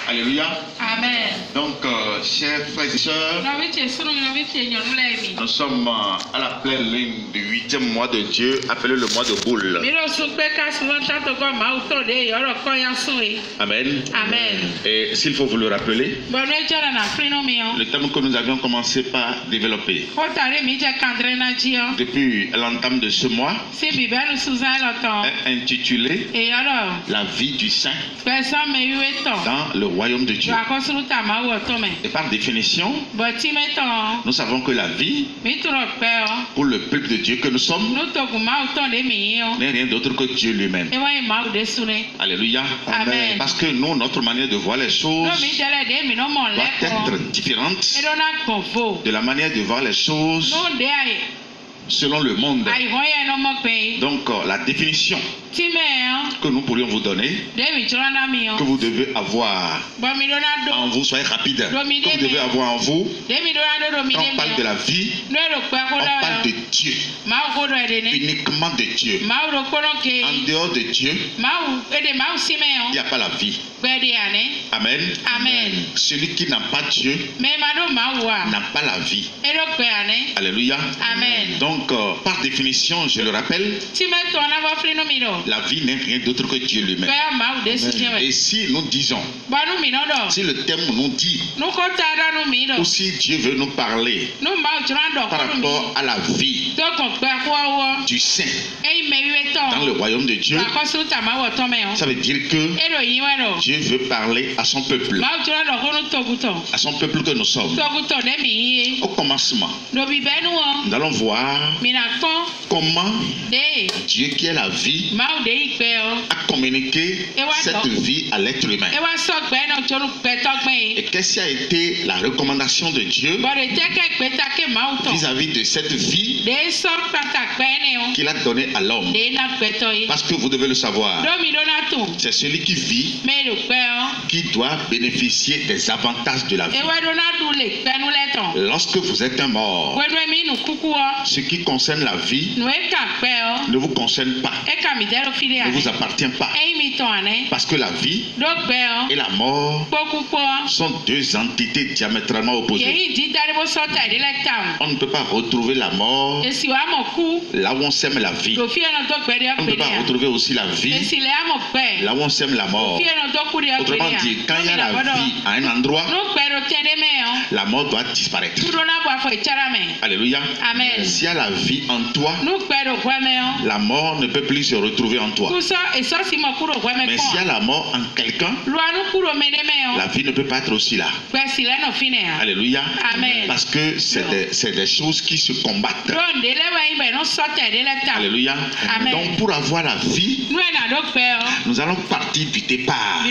Alléluia. Amen. Donc, chers frères et sœurs, nous sommes à la pleine ligne du 8e mois de Dieu, appelé le mois de boule. Amen. Amen. Et s'il faut vous le rappeler, le thème que nous avions commencé par développer depuis l'entame de ce mois est intitulé La vie du saint dans le royaume de Dieu. Et par définition, nous savons que la vie pour le peuple de Dieu que nous sommes n'est rien d'autre que Dieu lui-même. Alléluia. Amen. Parce que nous, notre manière de voir les choses doit être différente de la manière de voir les choses selon le monde. Donc la définition que nous pourrions vous donner, que vous devez avoir en vous, soyez rapide, que vous devez avoir en vous, quand on parle de la vie, on parle de Dieu, uniquement de Dieu. En dehors de Dieu, il n'y a pas la vie. Amen. Amen. Celui qui n'a pas Dieu n'a pas la vie. Alléluia. Amen. Donc, par définition, je le rappelle, la vie n'est rien d'autre que Dieu lui-même. Et si nous disons, si le thème nous dit, ou si Dieu veut nous parler par rapport à la vie du saint dans le royaume de Dieu, ça veut dire que Dieu veut parler à son peuple, à son peuple que nous sommes. Au commencement, nous allons voir comment Dieu qui est la vie a communiqué cette vie à l'être humain. Et qu'est-ce qui a été la recommandation de Dieu vis-à-vis de cette vie qu'il a donnée à l'homme? Parce que vous devez le savoir, c'est celui qui vit qui doit bénéficier des avantages de la vie. Lorsque vous êtes un mort, ce qui concerne la vie ne vous concerne pas, ne vous appartient pas. Parce que la vie et la mort sont deux entités diamétralement opposées. On ne peut pas retrouver la mort là où on sème la vie. On ne peut pas retrouver aussi la vie là où on sème la mort. Autrement dit, quand il y a la vie à un endroit, la mort doit disparaître. Alléluia. Amen. S'il y a la vie en toi, la mort ne peut plus se retrouver en toi. Mais s'il y a la mort en quelqu'un, la vie ne peut pas être aussi là. Alléluia. Amen. Parce que c'est des choses qui se combattent. Alléluia. Amen. Donc pour avoir la vie, nous allons partir du départ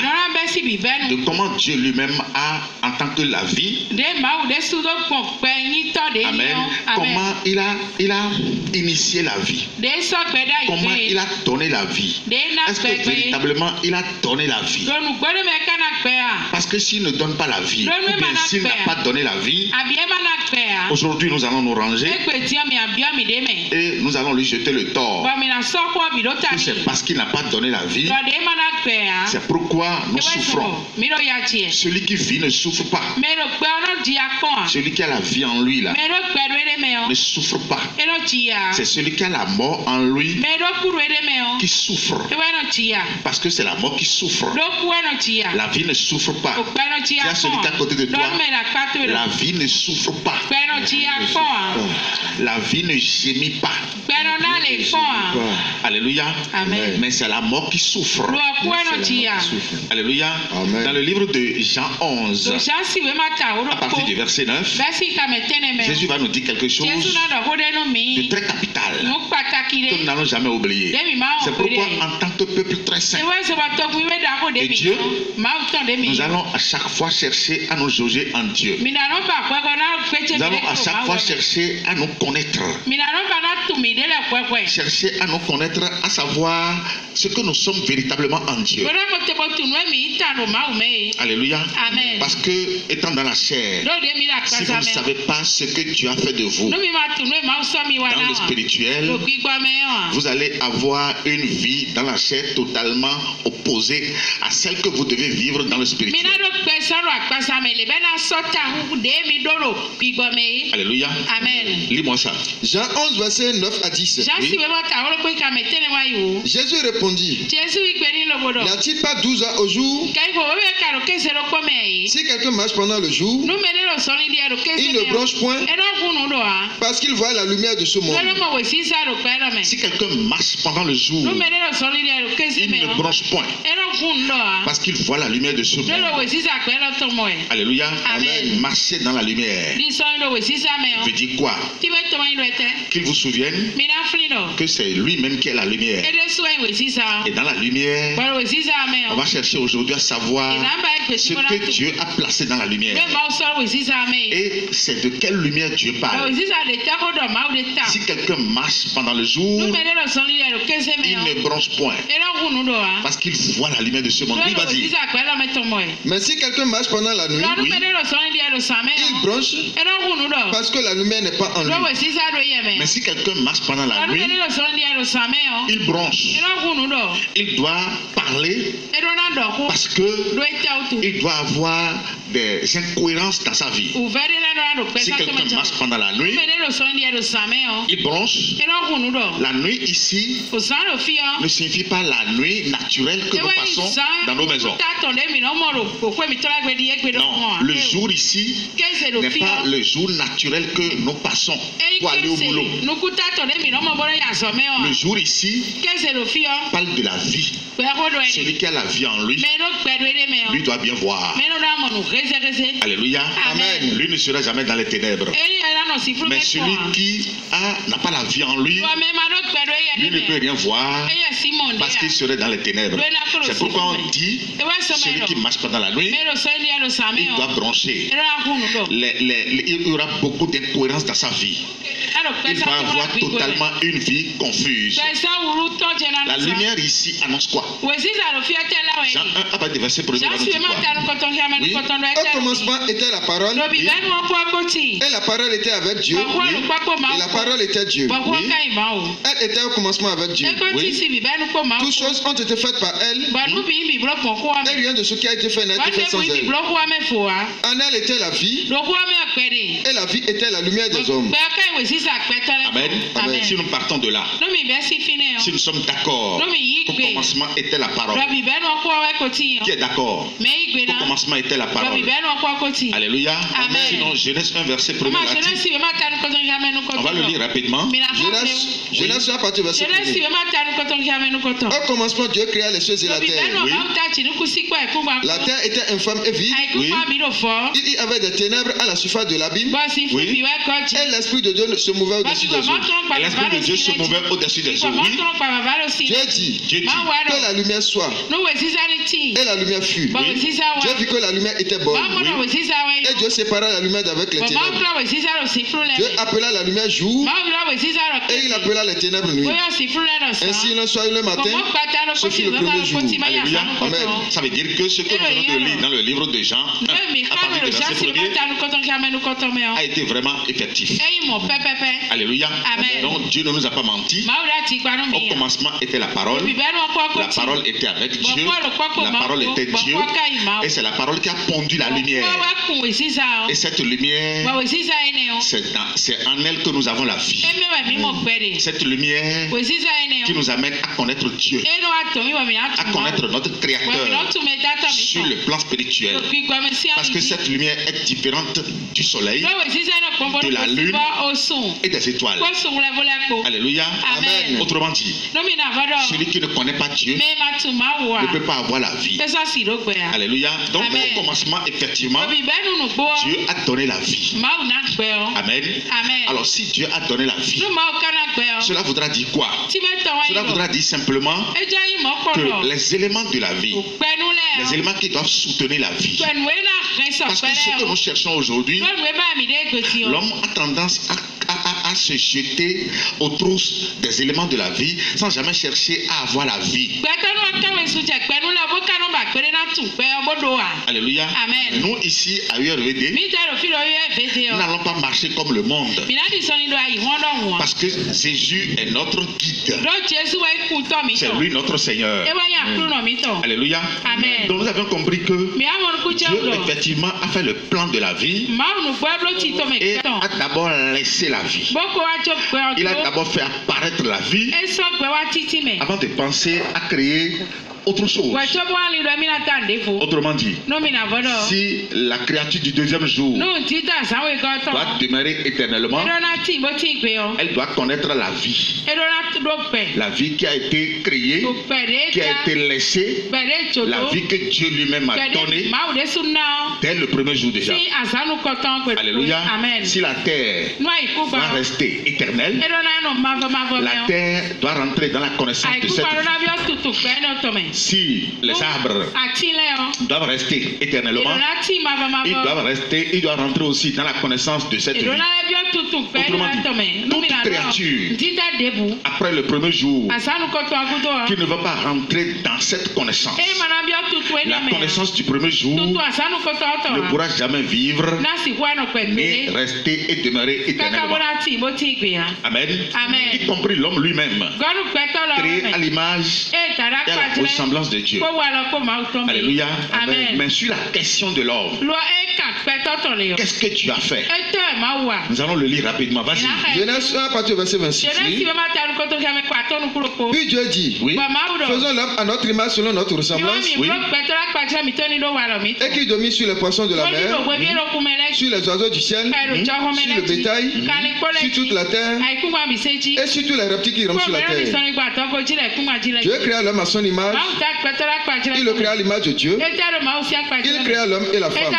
de comment Dieu lui-même a en tant que la vie. Amen. Comment il a initié la vie. Comment il a donné la vie. Est-ce que véritablement il a donné la vie? Parce que s'il ne donne pas la vie, ou bien s'il n'a pas donné la vie, aujourd'hui nous allons nous ranger et nous allons lui jeter le tort. C'est parce qu'il n'a pas donné la vie. C'est pourquoi nous souffrons. Celui qui vit ne souffre pas. Celui qui a la vie en lui là ne souffre pas. C'est celui qui a la mort en lui qui souffre. Parce que c'est la mort qui souffre. La vie ne souffre pas. Il y a celui qui est à côté de toi. La vie ne souffre pas. La vie ne gémit pas. Alléluia. Amen. Mais c'est la mort qui souffre. Alléluia. Amen. Dans le livre de Jean 11, à partir du verset 9, Jésus va nous dire quelque chose de très capital que nous n'allons jamais oublier. C'est pourquoi en tant que peuple très saint de Dieu, nous allons à chaque fois chercher à nous jauger en Dieu. Nous allons à chaque fois chercher à nous connaître. Chercher à nous connaître, à savoir ce que nous sommes véritablement en Dieu. Alléluia. Amen. Parce que, étant dans la chair, si vous ne savez pas ce que Dieu a fait de vous, dans le spirituel, vous allez avoir une vie dans la chair totalement opposée à celle que vous devez vivre dans le spirituel. Alléluia. Amen. Lis-moi ça. Jean 11, verset 9 à 10. Oui. Jésus répondit, n'a-t-il pas 12 heures au jour? Si quelqu'un marche pendant le jour, il ne bronche point parce qu'il voit la lumière de ce monde. Si quelqu'un marche pendant le jour, il ne bronche point parce qu'il voit la lumière de ce monde. Alléluia. Amen. Marcher dans la lumière veut dire quoi? Qu'il vous souvienne que c'est lui-même qui est la lumière. Et dans la lumière, on va chercher aujourd'hui à savoir ce que Dieu a placé dans la lumière. Et c'est de quelle lumière Dieu parle. Si quelqu'un marche pendant le jour, il ne bronche point parce qu'il voit la lumière de ce monde. Oui, vas-y. Mais si quelqu'un marche pendant la nuit, il bronche parce que la lumière n'est pas en lui. Mais si quelqu'un marche pendant la nuit, il bronche. Il doit parler parce que il doit avoir des incohérences dans sa vie. Si quelqu'un marche pendant la nuit, il bronche. La nuit ici ne signifie pas la nuit naturelle que nous passons dans nos maisons. Non, le jour ici n'est pas le jour naturel que nous passons pour aller au boulot. Le jour ici parle de la vie. Celui qui a la vie en lui, lui doit bien voir. Alléluia. Amen. Lui ne sera jamais dans les ténèbres. Mais celui qui n'a pas la vie en lui, lui ne peut rien voir parce qu'il serait dans les ténèbres. C'est pourquoi on dit celui qui marche pendant la nuit, il doit broncher. Il y aura beaucoup d'incohérences dans sa vie. Il va avoir totalement une vie confuse. La lumière ici annonce quoi? Jean 1 à partir du verset 1er va nous dire quoi? Au commencement était la parole, et la parole était avec Dieu, et la parole était Dieu. Elle était au commencement avec Dieu. Toutes choses ont été faites par elle, et rien de ce qui a été fait n'a été fait sans elle. En elle était la vie, et la vie était la lumière des hommes. Amen. Amen. Si nous partons de là, si nous sommes d'accord qu'au commencement était la parole, qui est d'accord qu'au commencement était la parole? Alléluia. Amen. Sinon, Genèse 1 verset 1er là dit, on va le lire rapidement. Genèse 1 à partir du verset 1er. Au commencement, Dieu créa les cieux et la terre. Oui. La terre était infâme et vide. Oui. Il y avait des ténèbres à la surface de l'abîme. Oui. Et l'Esprit de Dieu se mouvait au-dessus des eaux. Et l'Esprit de Dieu se mouvait au-dessus des eaux. Oui. Dieu dit que la lumière soit. Et la lumière fut. Oui. Dieu vit que la lumière était bonne. Et Dieu sépara la lumière d'avec les ténèbres. Dieu appela la lumière jour et il appela les ténèbres nuit. Ainsi l'un soit le matin, ce fut le premier jour. Alléluia. Amen. Ça veut dire que ce que nous venons de lire dans le livre de Jean, à partir du verset 1er, a été vraiment effectif. Alléluia. Amen. Donc Dieu ne nous a pas menti. Au commencement était la parole. La parole était avec Dieu. La parole était Dieu. Et c'est la parole qui a pondu la lumière. Et cette lumière, c'est en elle que nous avons la vie. Cette lumière qui nous amène à connaître Dieu, à connaître notre Créateur sur le plan spirituel. Parce que cette lumière est différente du soleil, de la lune et des étoiles. Alléluia. Amen. Autrement dit, celui qui ne connaît pas Dieu ne peut pas avoir la vie. Alléluia. Donc au commencement, effectivement, Dieu a donné la vie. Amen. Alors si Dieu a donné la vie, cela voudra dire quoi? Cela voudra dire simplement que les éléments de la vie, les éléments qui doivent soutenir la vie, parce que ce que nous cherchons aujourd'hui, l'homme a tendance à se jeter aux trousses des éléments de la vie sans jamais chercher à avoir la vie. Alléluia. Amen. Nous ici à URVD, nous n'allons pas marcher comme le monde. Parce que Jésus est notre guide. C'est lui notre Seigneur. Alléluia. Amen. Donc nous avons compris que Dieu effectivement a fait le plan de la vie et a d'abord laissé la vie. Il a d'abord fait apparaître la vie avant de penser à créer autre chose. Autrement dit, si la créature du deuxième jour doit demeurer éternellement, elle doit connaître la vie. La vie qui a été créée, qui a été laissée, la vie que Dieu lui-même a donnée dès le premier jour déjà. Alléluia. Si la terre doit rester éternelle, la terre doit rentrer dans la connaissance de cette vie. Si les arbres doivent rester éternellement, ils doivent rentrer aussi dans la connaissance de cette vie. Autrement dit, toute créature, après le premier jour, qui ne va pas rentrer dans cette connaissance, la connaissance du premier jour, ne pourra jamais vivre et rester et demeurer éternellement. Amen. Y compris l'homme lui-même, créé à l'image et à la ressemblance de Dieu. Alléluia. Amen. Mais sur la question de l'homme, qu'est-ce que tu as fait? Nous allons le lire rapidement. Vas-y. Genèse 1, partir du verset 26. Puis Dieu dit, oui, faisons l'homme à notre image selon notre ressemblance, oui, et qu'il domine sur les poissons de la mer, sur les oiseaux du ciel, sur le bétail, sur toute la terre et sur tous les reptiles qui rampent sur la terre. Dieu créa l'homme à son image. Il le créa à l'image de Dieu. Il créa l'homme et la femme.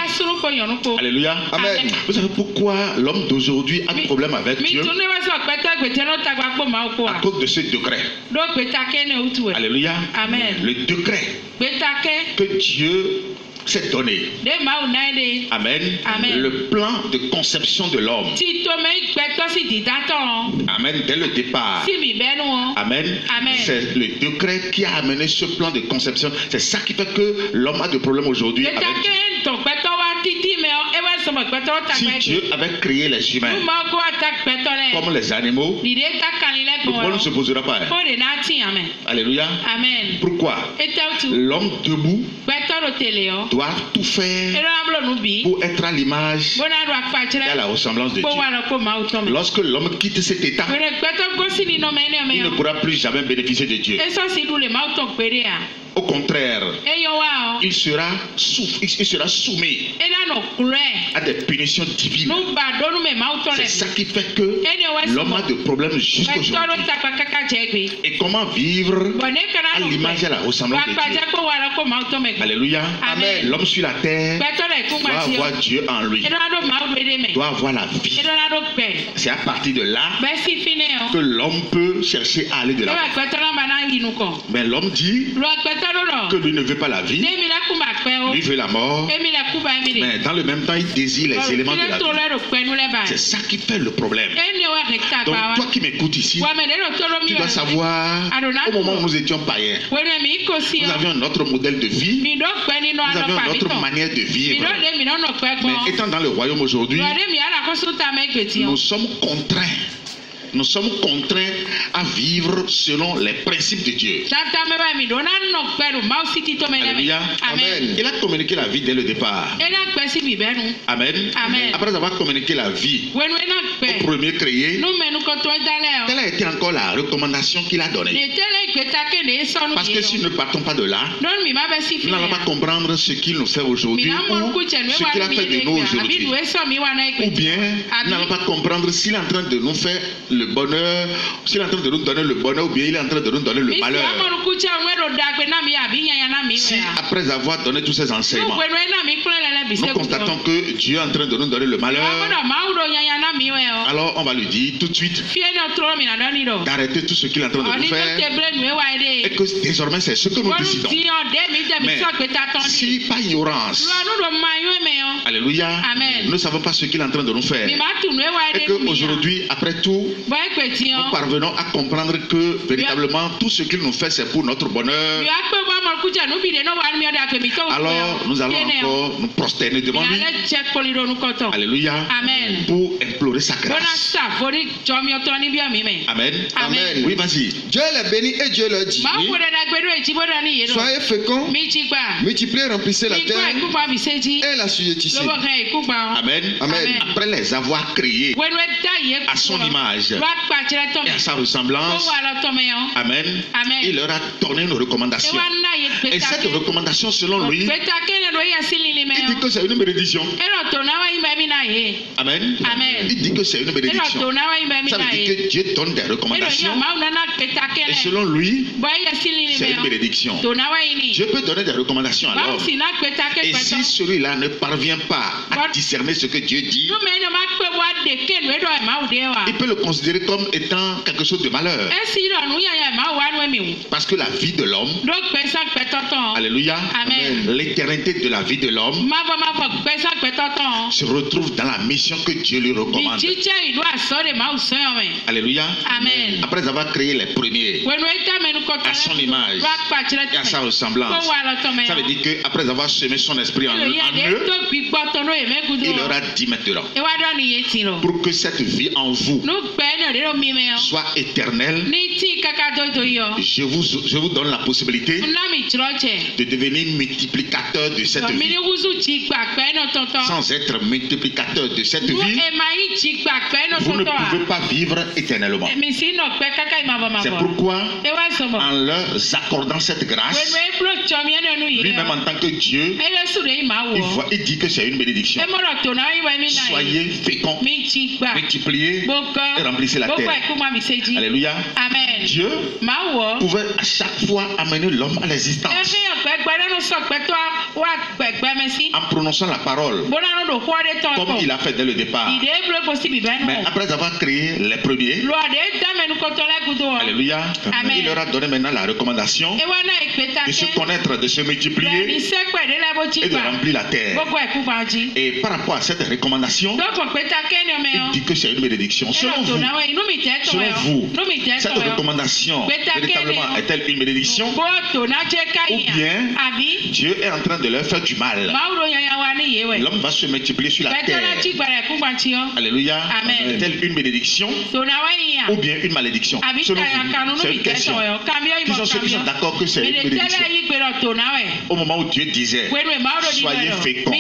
Alléluia. Amen. Vous savez pourquoi l'homme d'aujourd'hui a des problèmes avec Dieu? À cause de ce décret. Alléluia. Amen. Le décret que Dieu s'est donné. Amen. Amen. Le plan de conception de l'homme. Amen. Dès le départ. Amen. Amen. C'est le décret qui a amené ce plan de conception. C'est ça qui fait que l'homme a des problèmes aujourd'hui avec Dieu. Si Dieu avait créé les humains comme les animaux, le problème ne se posera pas. Alléluia. Amen. Pourquoi? L'homme debout doit tout faire pour être à l'image et à la ressemblance de Dieu. Lorsque l'homme quitte cet état, il ne pourra plus jamais bénéficier de Dieu. Au contraire, il sera soumis à des punitions divines. C'est ça qui fait que l'homme a des problèmes jusqu'aujourd'hui. Et comment vivre à l'image et à la ressemblance de Dieu? Alléluia. Amen. L'homme sur la terre doit avoir Dieu en lui, doit avoir la vie. C'est à partir de là que l'homme peut chercher à aller de l'avant. Mais l'homme dit que lui ne veut pas la vie, lui veut la mort, mais dans le même temps il désire les éléments de la vie. C'est ça qui fait le problème. Donc toi qui m'écoutes ici, tu dois savoir, au moment où nous étions païens, nous avions notre modèle de vie, nous avions notre manière de vivre. Mais étant dans le royaume aujourd'hui, nous sommes contraints. Nous sommes contraints à vivre selon les principes de Dieu. Alléluia. Amen. Il a communiqué la vie dès le départ. Amen. Amen. Après avoir communiqué la vie au premier créé, telle a été encore la recommandation qu'il a donnée. Parce que si nous ne partons pas de là, nous n'allons pas comprendre ce qu'il nous fait aujourd'hui ou ce qu'il a fait de nous aujourd'hui. Ou bien, nous n'allons pas comprendre s'il est en train de nous faire le bonheur, s'il est en train de nous donner le bonheur ou bien il est en train de nous donner le malheur. Si après avoir donné tous ces enseignements, nous constatons que Dieu est en train de nous donner le malheur, alors on va lui dire tout de suite d'arrêter tout ce qu'il est en train de nous faire et que désormais c'est ce que nous décidons. Mais si par ignorance, alléluia, nous ne savons pas ce qu'il est en train de nous faire et qu'aujourd'hui, après tout, nous parvenons à comprendre que véritablement tout ce qu'il nous fait c'est pour notre bonheur, alors nous allons encore nous prosterner devant lui, alléluia, pour implorer sa grâce. Amen. Amen. Oui, vas-y. Dieu les bénit et Dieu leur dit: soyez féconds, multipliez, remplissez la terre et la sujettissez. Amen. Amen. Après les avoir créés à son image et à sa ressemblance, amen, il leur a donné une recommandation. Et cette recommandation, selon lui, il dit que c'est une bénédiction. Amen. Il dit que c'est une bénédiction. Ça veut dire que Dieu donne des recommandations. Et selon lui, c'est une bénédiction. Dieu peut donner des recommandations alors. Et si celui-là ne parvient pas à discerner ce que Dieu dit, il peut le considérer comme étant quelque chose de malheur. Parce que la vie de l'homme, alléluia, l'éternité de la vie de l'homme se retrouve dans la mission que Dieu lui recommande. Alléluia. Après avoir créé les premiers à son image et à sa ressemblance, ça veut dire qu'après avoir semé son esprit en eux, il leur a dit maintenant, pour que cette vie en vous soit éternelle, je vous donne la possibilité de devenir multiplicateur de cette vie. Sans être multiplicateur de cette vie, vous ne pouvez pas vivre éternellement. C'est pourquoi, en leur accordant cette grâce, lui-même en tant que Dieu, il dit que c'est une bénédiction. Soyez féconds, multipliez et remplissez la terre. Alléluia. Dieu pouvait à chaque fois amener l'homme à l'existence en prononçant la parole comme il a fait dès le départ. Mais après avoir créé les premiers, alléluia, il leur a donné maintenant la recommandation de se connaître, de se multiplier et de remplir la terre. Et par rapport à cette recommandation, il dit que c'est une bénédiction. Selon vous, cette recommandation véritablement est-elle une bénédiction ou bien Dieu est en train de leur faire du mal? L'homme va se multiplier sur la terre. Alléluia. Est-elle une bénédiction ou bien une malédiction? Selon vous, c'est une question. Qui sont ceux qui sont d'accord que c'est une bénédiction? Au moment où Dieu disait soyez féconds,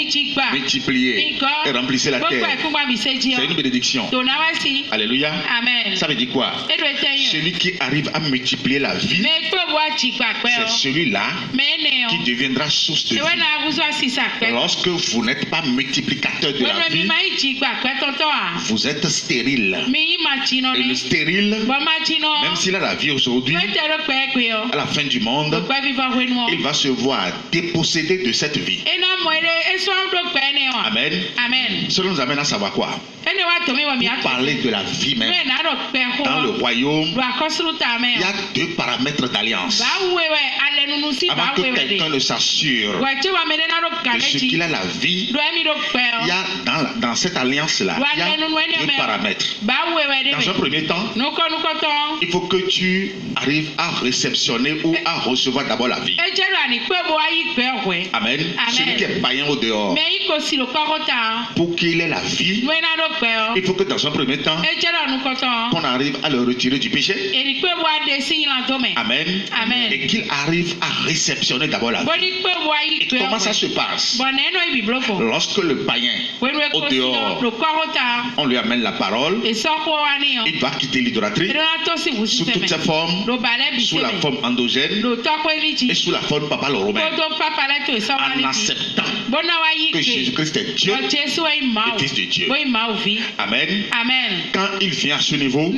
multipliez et remplissez la terre, c'est une bénédiction. Alléluia. Ça veut dire quoi? Celui qui arrive à multiplier la vie, c'est celui-là qui deviendra source de vie. Lorsque vous n'êtes pas multiplicateur de la vie, vous êtes stérile. Et le stérile, même s'il a la vie aujourd'hui, à la fin du monde, il va se voir dépossédé de cette vie. Amen. Cela nous amène à savoir quoi? Pour parler de la vie même dans le royaume, il y a deux paramètres d'alliance. Avant que quelqu'un ne s'assure de ce qu'il a la vie, il y a dans cette alliance-là, il y a deux paramètres. Dans un premier temps, il faut que tu arrives à réceptionner ou à recevoir d'abord la vie. Amen. Celui qui est païen au dehors, pour qu'il ait la vie, il faut que dans un premier temps, qu'on arrive à le retirer du péché. Amen. Et qu'il arrive à réceptionner d'abord la vie. Et comment ça se passe? Lorsque le païen au dehors, on lui amène la parole, il doit quitter l'idolâtrie sous toutes ses formes, sous la forme endogène et sous la forme papale romaine, en acceptant que Jésus-Christ est Dieu et Fils de Dieu. Amen. Quand il vient à ce niveau,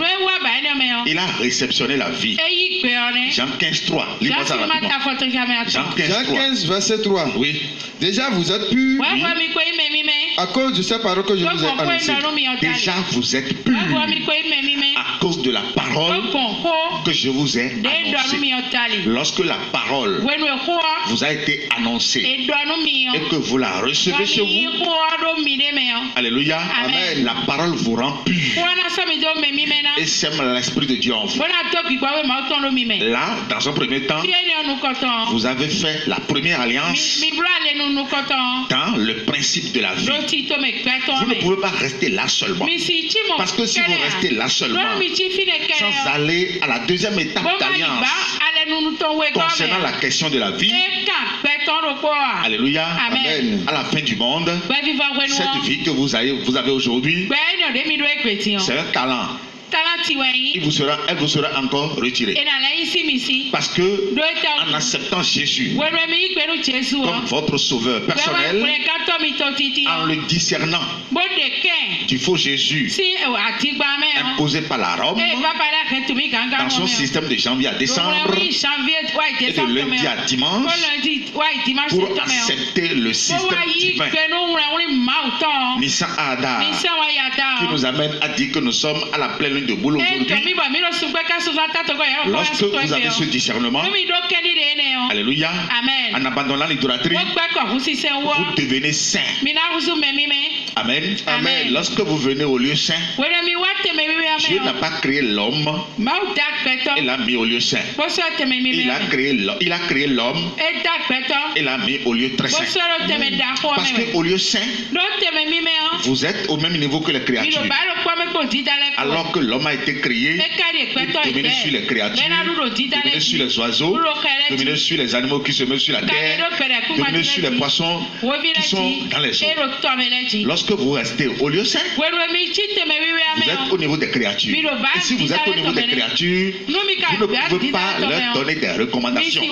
il a réceptionné la vie. Jean 15, 3. Lis-moi ça rapidement. Jean 15, verset 3. Oui. Déjà vous êtes purs à cause de ces paroles que je vous ai annoncées. Déjà vous êtes purs à cause de la parole que je vous ai annoncée. Lorsque la parole vous a été annoncée et que vous la recevez chez vous, alléluia, amen, la parole vous rend pur et sème l'Esprit de Dieu en vous. Là, dans un premier temps, vous avez fait la première alliance dans le principe de la vie. Vous ne pouvez pas rester là seulement. Parce que si vous restez là seulement, sans aller à la deuxième étape d'alliance concernant la question de la vie, alléluia, amen, à la fin du monde, cette vie que vous avez aujourd'hui, c'est un talent. Elle vous sera encore retirée. Parce que en acceptant Jésus comme votre sauveur personnel, en le discernant du faux Jésus imposé par la Rome, dans son système de janvier à décembre et de lundi à dimanche, pour accepter le système divin, Nissan Ada, qui nous amène à dire que nous sommes à la pleine lune de boule aujourd'hui. Lorsque vous avez ce discernement, alléluia, en abandonnant l'idolâtrie, vous devenez saint. Amen. Amen. Lorsque vous venez au lieu saint, Dieu n'a pas créé l'homme et l'a mis au lieu saint. Il a créé l'homme et l'a mis au lieu très saint. Parce qu'au lieu saint, vous êtes au même niveau que les créatures. Alors que l'homme a été créé pour dominer sur les créatures, dominer sur les oiseaux, dominer sur les animaux qui se mettent sur la terre, dominer sur les poissons qui sont dans les eaux. Lorsque vous restez au lieu saint, vous êtes au niveau des créatures. Et si vous êtes au niveau des créatures, vous ne pouvez pas leur donner des recommandations.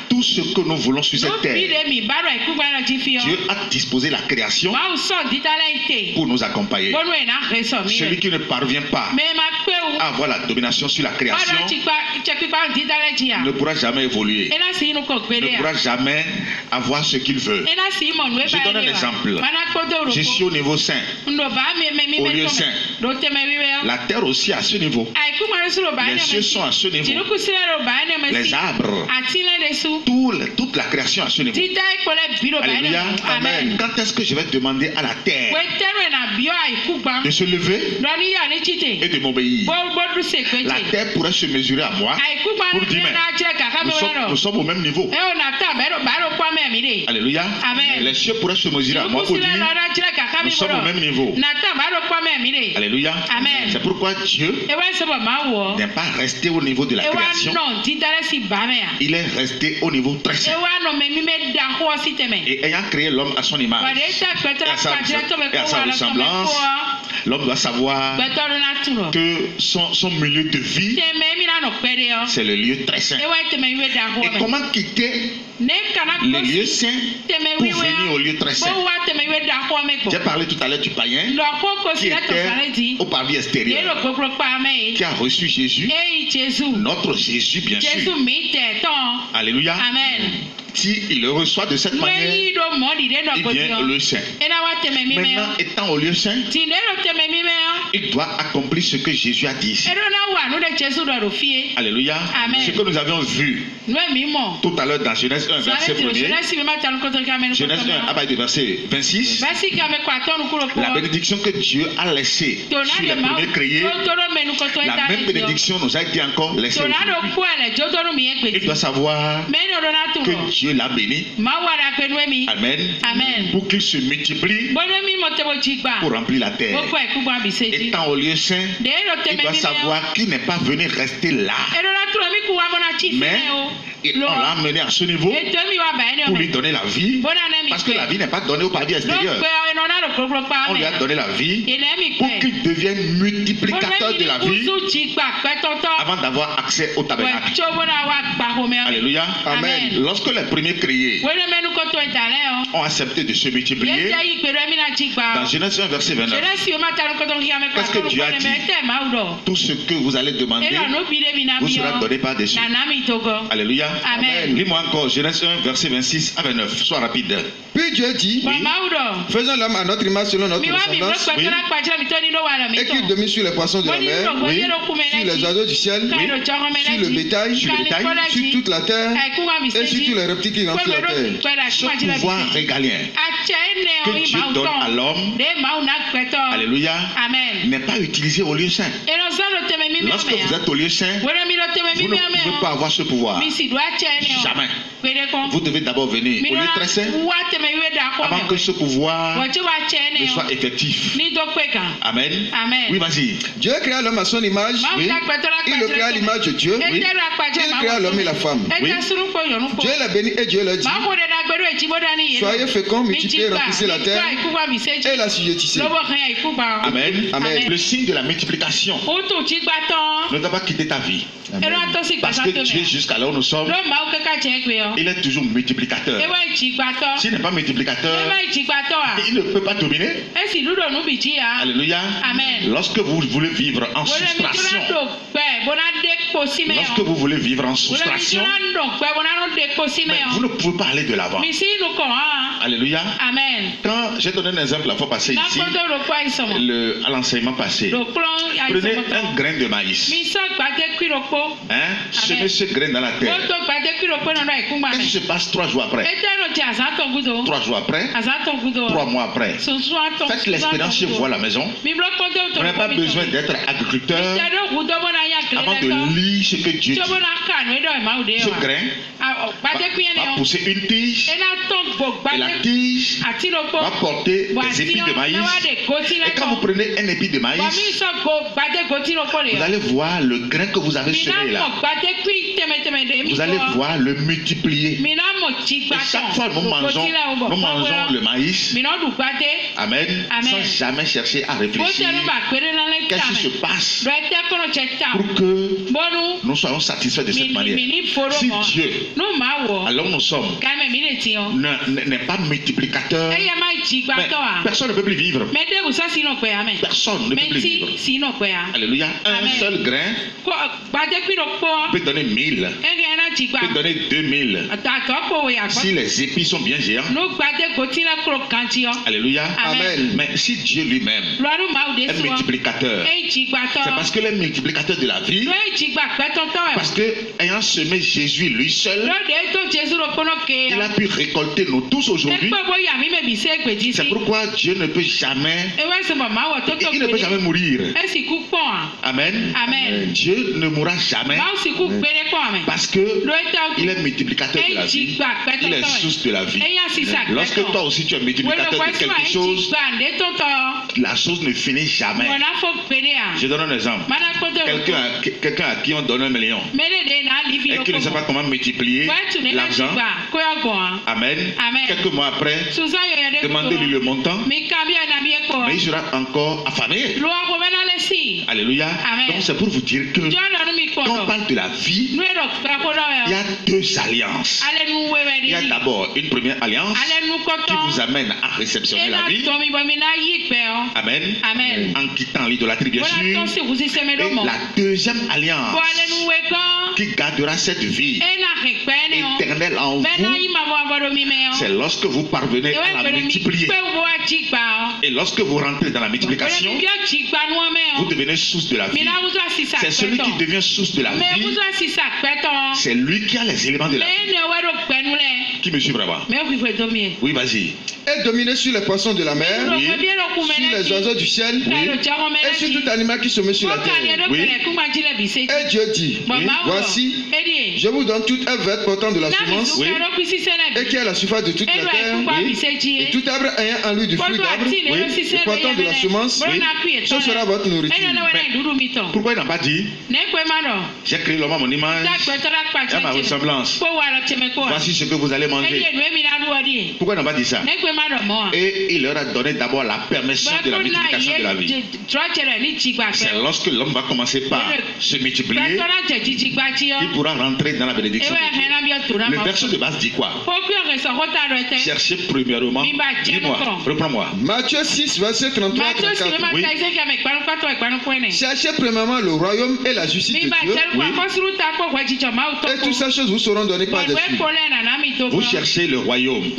Tout ce que nous voulons sur cette terre, Dieu a disposé la création pour nous accompagner. Celui qui ne parvient pas à avoir la domination sur la création ne pourra jamais évoluer, ne pourra jamais avoir ce qu'il veut. Je donne un exemple. Je suis au niveau saint, au lieu saint. La terre aussi à ce niveau. Les cieux sont à ce niveau. Les arbres, toute la création à ce niveau. Alléluia. Amen. Quand est-ce que je vais demander à la terre de se lever et de m'obéir? La terre pourrait se mesurer à moi pour dire mais nous sommes au même niveau. Alléluia. Amen. Les cieux pourraient se mesurer à moi pour dire nous sommes au même niveau. Alléluia. Amen. C'est pourquoi Dieu n'est pas resté au niveau de la création. Il est resté au niveau très saint. Et ayant créé l'homme à son image et à sa ressemblance, l'homme doit savoir que son milieu de vie, c'est le lieu très saint. Et comment quitter le lieu saint pour venir au lieu très saint? J'ai parlé tout à l'heure du païen qui était au parvis extérieur, qui a reçu Jésus, notre Jésus bien sûr. Alléluia. Amen. S'il le reçoit de cette manière, il vient au lieu saint. Maintenant, étant au lieu saint, il doit accomplir ce que Jésus a dit ici. Alléluia. Amen. Ce que nous avions vu tout à l'heure dans Genèse 1, verset 1er. Genèse 1, à partir du verset 26. La bénédiction que Dieu a laissée sur les premiers créés, la même bénédiction nous a été encore laissée. Il doit savoir que Dieu l'a béni. Amen. Amen. Pour qu'il se multiplie pour remplir la terre. Étant au lieu saint, il doit savoir qu'il n'est pas venu rester là, mais Et on l'a amené à ce niveau pour lui donner la vie. Parce que la vie n'est pas donnée au paradis extérieur. On lui a donné la vie pour qu'il devienne multiplicateur de la vie avant d'avoir accès au tabernacle. Alléluia. Amen. Lorsque les premiers créés ont accepté de se multiplier, dans Genèse 1, verset 29, qu'est-ce que Dieu a dit? Tout ce que vous allez demander vous sera donné par dessus. Alléluia. Amen. Lis-moi encore Genèse 1, verset 26 à 29. Sois rapide. Puis Dieu dit, oui, faisons l'homme à notre image selon notre ressemblance, oui, et qu'il domine sur les poissons de la mer, oui, sur les oiseaux du ciel, oui, sur le bétail, sur toute la terre et sur tous les reptiles qui rampent sur la terre. Ce pouvoir régalien que Dieu donne à l'homme, alléluia, n'est pas utilisé au lieu saint. Lorsque vous êtes au lieu saint, vous ne pouvez pas avoir ce pouvoir. Jamais. Vous devez d'abord venir au lieu très saint avant que ce pouvoir ne soit effectif. Amen. Oui, vas-y. Dieu créa l'homme à son image. Oui. Il le créa à l'image de Dieu. Oui. Il créa l'homme et la femme. Oui. Dieu l'a béni et Dieu l'a dit, soyez féconds, multipliez, remplissez la terre et l'assujettissez. Amen. Amen. Le signe de la multiplication ne doit pas quitter ta vie. Amen. Parce que Dieu, jusqu'à là où nous sommes, il est toujours multiplicateur. S'il n'est pas multiplicateur, il ne peut pas dominer. Alléluia. Amen. Lorsque vous voulez vivre en soustraction, lorsque vous voulez vivre en soustraction, vous ne pouvez pas aller de l'avant. Alléluia. Amen. Quand j'ai donné un exemple la fois passée ici, à l'enseignement passé, prenez un grain de maïs. Semez ce grain dans la terre. Qu'est-ce qui se passe 3 jours après? 3 jours après, 3 mois après. Faites l'expérience chez vous à la maison. Vous n'avez pas besoin d'être agriculteur avant de lire ce que Dieu dit. Ce grain va pousser une tige et la tige va porter des épis de maïs. Et quand vous prenez un épi de maïs, vous allez voir le grain que vous avez semé là. Vous allez voir le multiplier. Et chaque fois nous mangeons le maïs. Amen. Sans jamais chercher à réfléchir. Qu'est-ce qui se passe pour que nous soyons satisfaits de cette manière? Si Dieu, alors nous sommes, n'est pas multiplicateur, personne ne peut plus vivre. Personne ne peut plus vivre. Alléluia. Un seul grain peut donner 1000, peut donner 2000. Si les épis sont bien géants. Alléluia. Amen. Mais si Dieu lui-même est multiplicateur, c'est parce que le multiplicateur de la vie, parce que ayant semé Jésus lui seul, il a pu récolter nous tous aujourd'hui. C'est pourquoi Dieu ne peut jamais, il ne peut jamais mourir. Amen. Amen. Dieu ne mourra jamais parce que il est multiplicateur de la vie. Il est source de la vie. Lorsque toi aussi tu es multiplicateur de quelque chose, la chose ne finit jamais. Je donne un exemple. Quelqu'un à qui on donne 1 million et qui ne sait pas comment multiplier l'argent. Amen. Quelques mois après, demandez-lui le montant, mais il sera encore affamé. Alléluia. Donc c'est pour vous dire que quand on parle de la vie, il y a 2 alliances. Il y a d'abord une première alliance qui vous amène à réceptionner la vie. Amen. Amen. En quittant l'idolâtrie, bien sûr. Et la deuxième alliance qui gardera cette vie éternelle en vous, c'est lorsque vous parvenez à la multiplier. Et lorsque vous rentrez dans la multiplication, vous devenez source de la vie. C'est celui qui devient source de la vie. C'est lui qui a les éléments de la vie. Qui me suit vraiment? Oui, vas-y. Et dominer sur les poissons de la mer, oui, sur les oiseaux du ciel, oui, et sur tout animal qui se met sur la terre. Oui. Et Dieu dit, oui, voici, je vous donne toute œuvre portant de la semence, oui, et qui a la surface de toute la terre, oui, et tout arbre ayant en lui du fruit d'arbre, oui, et portant de la semence, oui, ce sera votre nourriture. Mais pourquoi il n'a pas dit, j'ai créé l'homme à mon image et à ma ressemblance, voici ce que vous allez manger? Pourquoi il n'a pas dit ça? Et il leur a donné d'abord la permission de la multiplication de la vie. C'est lorsque l'homme va commencer par se multiplier qu'il pourra rentrer dans la bénédiction de Dieu. Le verset de base dit quoi? Cherchez premièrement, dis-moi, reprends-moi. Matthieu 6, verset 33 à 34. Oui. Cherchez premièrement le royaume et la justice de Dieu, oui, et toutes ces choses vous seront données par-dessus. Vous cherchez le royaume.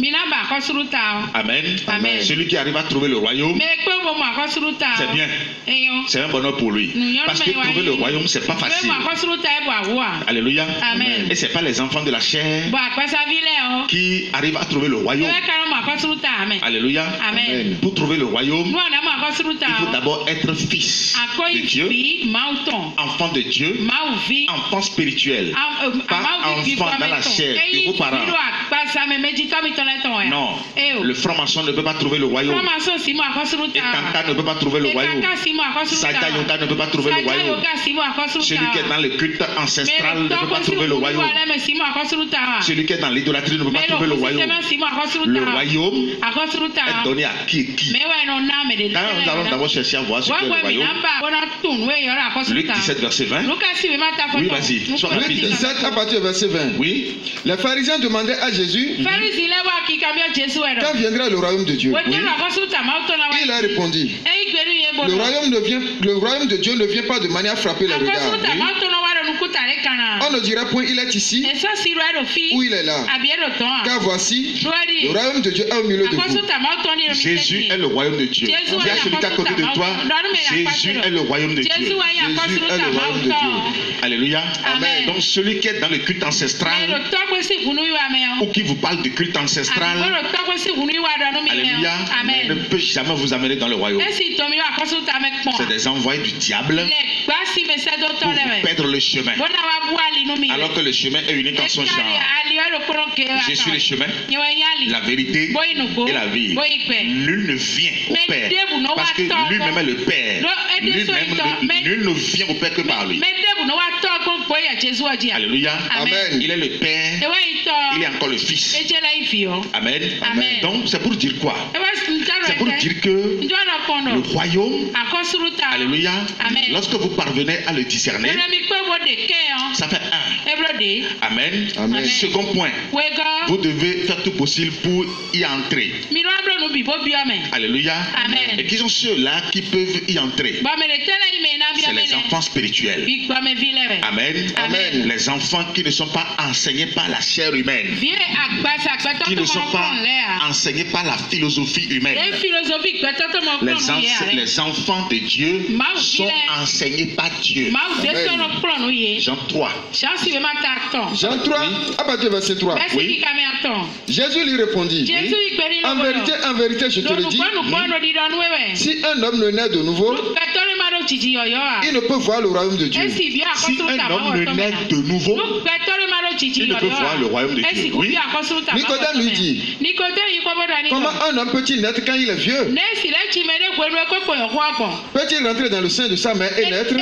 Amen. Amen. Celui qui arrive à trouver le royaume, c'est bien. C'est un bonheur pour lui. Parce que trouver le royaume, c'est pas facile. Alléluia. Amen. Et c'est pas les enfants de la chair qui arrivent à trouver le royaume. Alléluia. Amen. Pour trouver le royaume, il faut d'abord être fils de Dieu, enfant de Dieu, enfant spirituel, pas enfant dans la chair de vos parents. Non, le franc-maçon ne peut pas trouver le royaume. Et Kanka ne peut pas trouver le royaume. Saga Yoga ne peut pas trouver le royaume. Celui qui est dans le culte ancestral ne peut pas trouver le royaume. Celui qui est dans l'idolâtrie ne peut pas trouver le royaume. Le royaume est donné à qui et qui. Quand nous allons d'abord chercher à voir ce qu'est le royaume, Luc 17, verset 20. Oui, vas-y, sois rapide. Luc 17, à partir du verset 20. Oui. Les pharisiens demandaient à Jésus, quand viendra le royaume de Dieu? Oui. Il a répondu, le royaume de Dieu ne vient pas de manière à frapper les regards. Oui. On ne dira point il est ici ou il est là. Car voici, le royaume de Dieu est au milieu de vous. Jésus est le royaume de Dieu. Dis à celui qui est à côté de toi, Jésus est le royaume de Dieu. Jésus est le royaume de Dieu. Alléluia. Amen. Donc celui qui est dans le culte ancestral ou qui vous parle du culte ancestral, alléluia, ne peut jamais vous amener dans le royaume. C'est des envoyés du diable pour vous perdre le chemin. Alors que le chemin est unique en son genre. Je suis le chemin, la vérité et la vie. Nul ne vient au Père parce que lui-même est le Père. Nul ne vient au Père que par lui. Alléluia. Amen. Il est le Père. Il est encore le Fils. Amen. Amen. Donc c'est pour dire quoi? C'est pour dire que le royaume, alléluia, lorsque vous parvenez à le discerner, ça fait un. Amen. Amen. Second point, vous devez faire tout possible pour y entrer. Alléluia. Amen. Et qui sont ceux-là qui peuvent y entrer? C'est les enfants spirituels. Amen. Amen. Les enfants qui ne sont pas enseignés par la chair humaine, qui ne sont pas enseignés par la philosophie humaine. Les enfants de Dieu sont enseignés par Dieu. Amen. Jean 3. Jean 3, à partir du verset 3. Oui. Jésus lui répondit, en vérité, je te le dis, si un homme ne naît de nouveau, il ne peut voir le royaume de Dieu. Si un homme ne naît de nouveau, il ne peut voir le royaume de Dieu. Oui. Nicodème lui dit, comment un homme peut-il naître quand il est vieux? Peut-il rentrer dans le sein de sa mère et naître?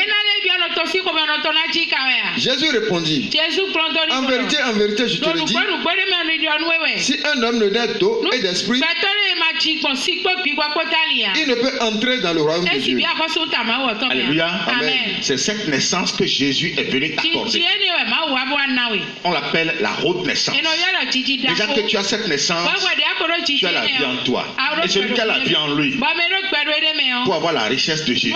Jésus répondit, en vérité, je te le dis, si un homme ne naît d'eau et d'esprit, il ne peut entrer dans le royaume de Dieu. Alléluia. Amen. C'est cette naissance que Jésus est venu t'accorder. On l'appelle la haute naissance. Déjà que tu as cette naissance, tu as la vie en toi. Et celui qui a la vie en lui, pour avoir la richesse de Jésus,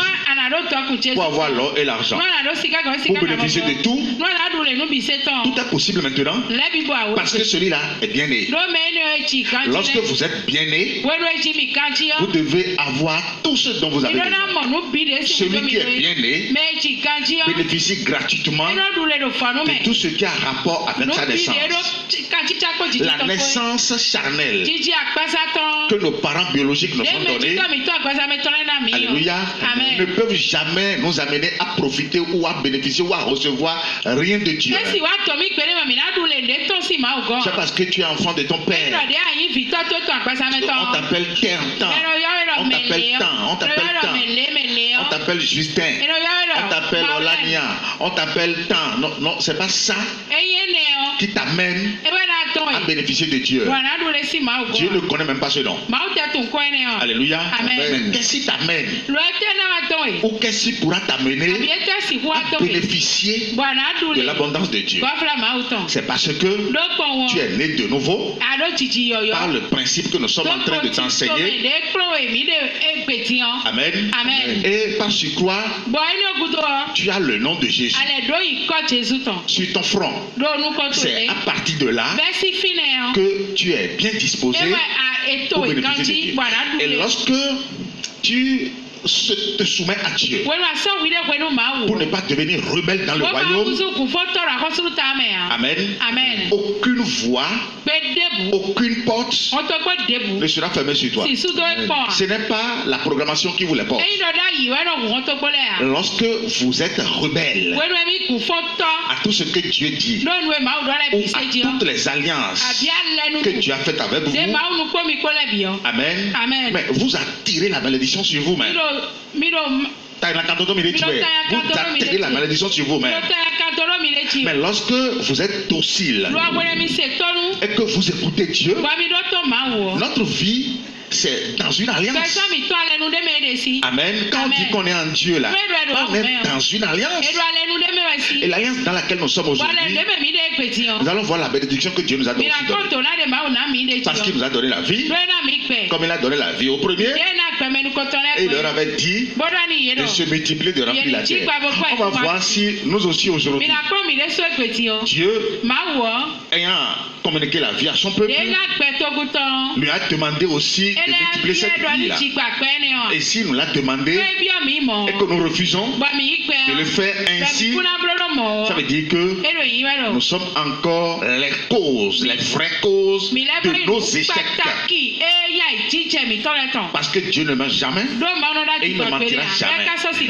pour avoir l'or et l'argent, Pour bénéficier de tout. Tout est possible maintenant. Parce que celui-là est bien né. Lorsque vous êtes bien né, vous devez avoir tout ce dont vous avez besoin. Celui qui est bien né bénéficie gratuitement de tout ce qui a rapport avec sa naissance. La naissance charnelle que nos parents biologiques nous ont donnée, alléluia, ne peuvent jamais nous amener à profiter ou à bénéficier ou à recevoir rien de Dieu. C'est parce que tu es enfant de ton père. On t'appelle Terre-Temps. On t'appelle Temps. On t'appelle Temps. On t'appelle Justin. On t'appelle Olania. On t'appelle Temps. Non, non, c'est pas ça qui t'amène à bénéficier de Dieu. Dieu ne connaît même pas ce nom. Alléluia. Amen. Qu'est-ce qui t'amène? Ou qu'est-ce qui pourra t'amener à bénéficier de l'abondance de Dieu? C'est parce que tu es né de nouveau par le principe que nous sommes en train de t'enseigner. Amen. Et par surcroît, tu as le nom de Jésus sur ton front. C'est à partir de là que tu es bien disposé pour bénéficier de Dieu. Et lorsque tu te soumets à Dieu pour ne pas devenir rebelle dans le royaume, amen, aucune voie, aucune porte ne sera fermée sur toi. Ce n'est pas la programmation qui vous les porte. Lorsque vous êtes rebelle à tout ce que Dieu dit, ou à toutes les alliances que Dieu a faites avec vous, amen, mais vous attirez la malédiction sur vous-même. Vous attirez la malédiction sur vous-même. Mais lorsque vous êtes docile et que vous écoutez Dieu, notre vie, c'est dans une alliance. Amen. Quand on dit qu'on est en Dieu là, on est dans une alliance. Et l'alliance dans laquelle nous sommes aujourd'hui, nous allons voir la bénédiction que Dieu nous a donnée. Parce qu'il nous a donné la vie, comme il a donné la vie au premier. Et il leur avait dit de se multiplier, de remplir la terre. On va voir si nous aussi aujourd'hui, Dieu, ayant communiqué la vie à son peuple, lui a demandé aussi de multiplier cette vie-là. Et si nous l'a demandé et que nous refusons de le faire ainsi, ça veut dire que nous sommes encore les causes, les vraies causes de nos échecs. Parce que Dieu ne ment jamais et il ne mentira jamais.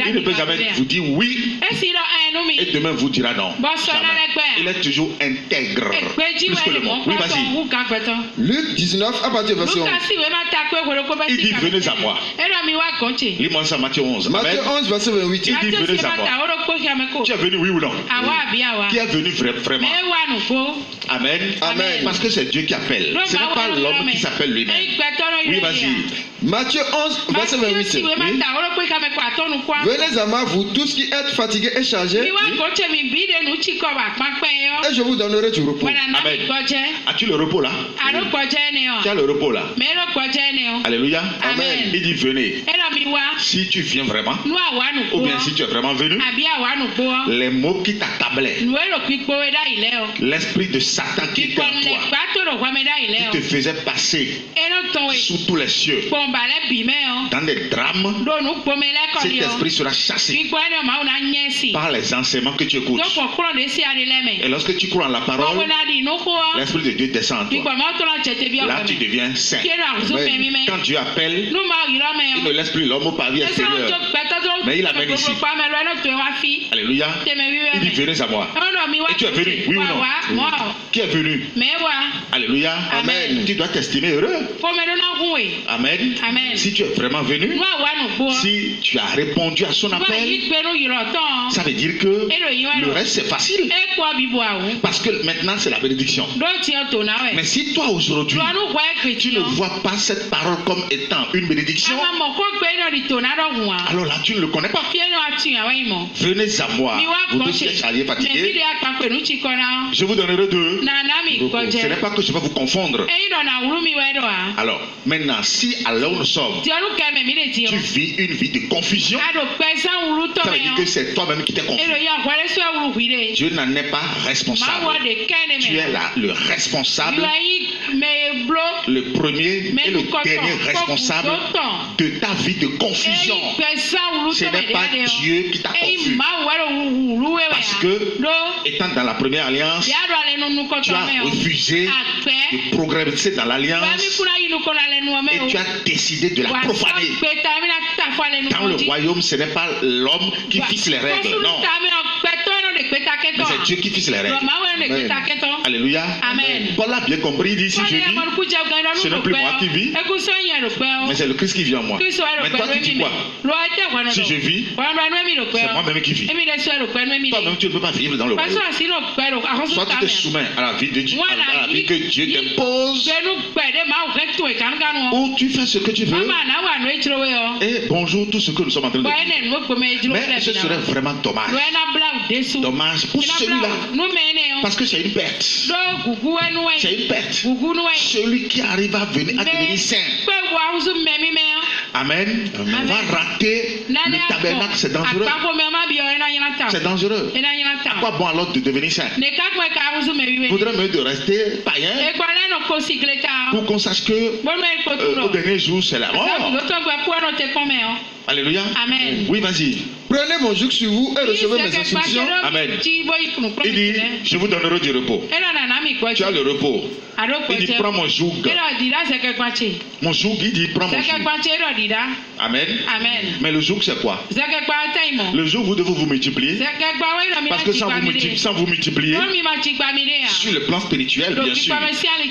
Il ne peut jamais vous dire oui et demain vous dira non. Jamais. Il est toujours intègre. Plus que le monde. Oui, vas-y. Luc 19 à partir du verset 11. Il dit venez à moi. Lis-moi ça, Matthieu 11. Matthieu 11, verset 28. Il dit venez à moi. Tu es venu, oui ou non? Qui est venu vraiment? Amen. Amen. Parce que c'est Dieu qui appelle. Ce n'est pas l'homme qui s'appelle lui-même. Oui, vas-y. Matthieu 11, verset 28. Oui. Venez à moi, vous tous qui êtes fatigués et chargés, et je vous donnerai du repos. Amen. As-tu le repos là? Tu as le repos là? Alléluia. Amen. Il dit venez. Si tu viens vraiment, ou bien si tu es vraiment venu, les mots qui t'accablaient, l'esprit de Satan qui était en toi, qui te faisait passer sous tous les cieux, dans des drames, cet esprit sera chassé par les enseignements que tu écoutes. Et lorsque tu crois en la parole, l'esprit de Dieu descend en toi. Là, tu deviens saint. Quand Dieu appelle, il ne laisse plus l'homme au pavé extérieur, mais il l'amène ici. Alléluia. Il dit venez à moi. Et tu es venu, oui ou non? Qui est venu? Alléluia. Amen. Tu dois t'estimer heureux. Amen. Si tu es vraiment venu, si tu as répondu à son appel, ça veut dire que le reste c'est facile. Parce que maintenant c'est la bénédiction. Mais si toi aujourd'hui, tu ne vois pas cette parole comme étant une bénédiction, alors là tu ne le connais pas. venez à moi, vous tous qui êtes charriés, fatigués, je vous donnerai deux. Ce n'est pas que je vais vous confondre. Alors, maintenant, si à l'heure où nous sommes, tu vis une vie de confusion, ça veut dire que c'est toi-même qui t'es confus. Dieu n'en est pas responsable. Tu es là, le responsable, le premier et le dernier responsable de ta vie de confusion. Ce n'est pas Dieu qui t'a confus. Parce que, étant dans la première alliance, tu as refusé de progresser dans l'alliance et tu as décidé de la profaner. Dans le royaume, ce n'est pas l'homme qui fixe les règles, non. Mais c'est Dieu qui fixe les règles. Amen. Alléluia. Amen. Paul a bien compris, il dit, si je vis, ce n'est plus moi qui vis, mais c'est le Christ qui vit en moi. Mais toi tu dis quoi? Si je vis, c'est moi-même qui vis. Toi-même tu ne peux pas vivre dans le royaume. Soit tu te soumets à la vie de Dieu, à la vie que Dieu t'impose, ou tu fais ce que tu veux. Et bonjour tout ce que nous sommes en train de dire. Mais ce serait vraiment dommage. Dommage pour celui-là. Parce que c'est une perte. C'est une perte. Celui qui arrive à devenir saint. Amen. Va rater le tabernacle, c'est dangereux. C'est dangereux. À quoi bon alors de devenir saint? Faudrait mieux de rester païen pour qu'on sache que au dernier jour c'est la mort. Alléluia. Amen. Oui, vas-y. Prenez mon joug sur vous et recevez mes instructions. Amen. Il dit, je vous donnerai du repos. Tu as le repos. Il dit, prends mon joug. Mon joug, il dit, prends mon joug. Amen. Amen. Mais le joug, c'est quoi? Le joug, vous devez vous multiplier. Parce que sans vous multiplier, sur le plan spirituel, bien sûr,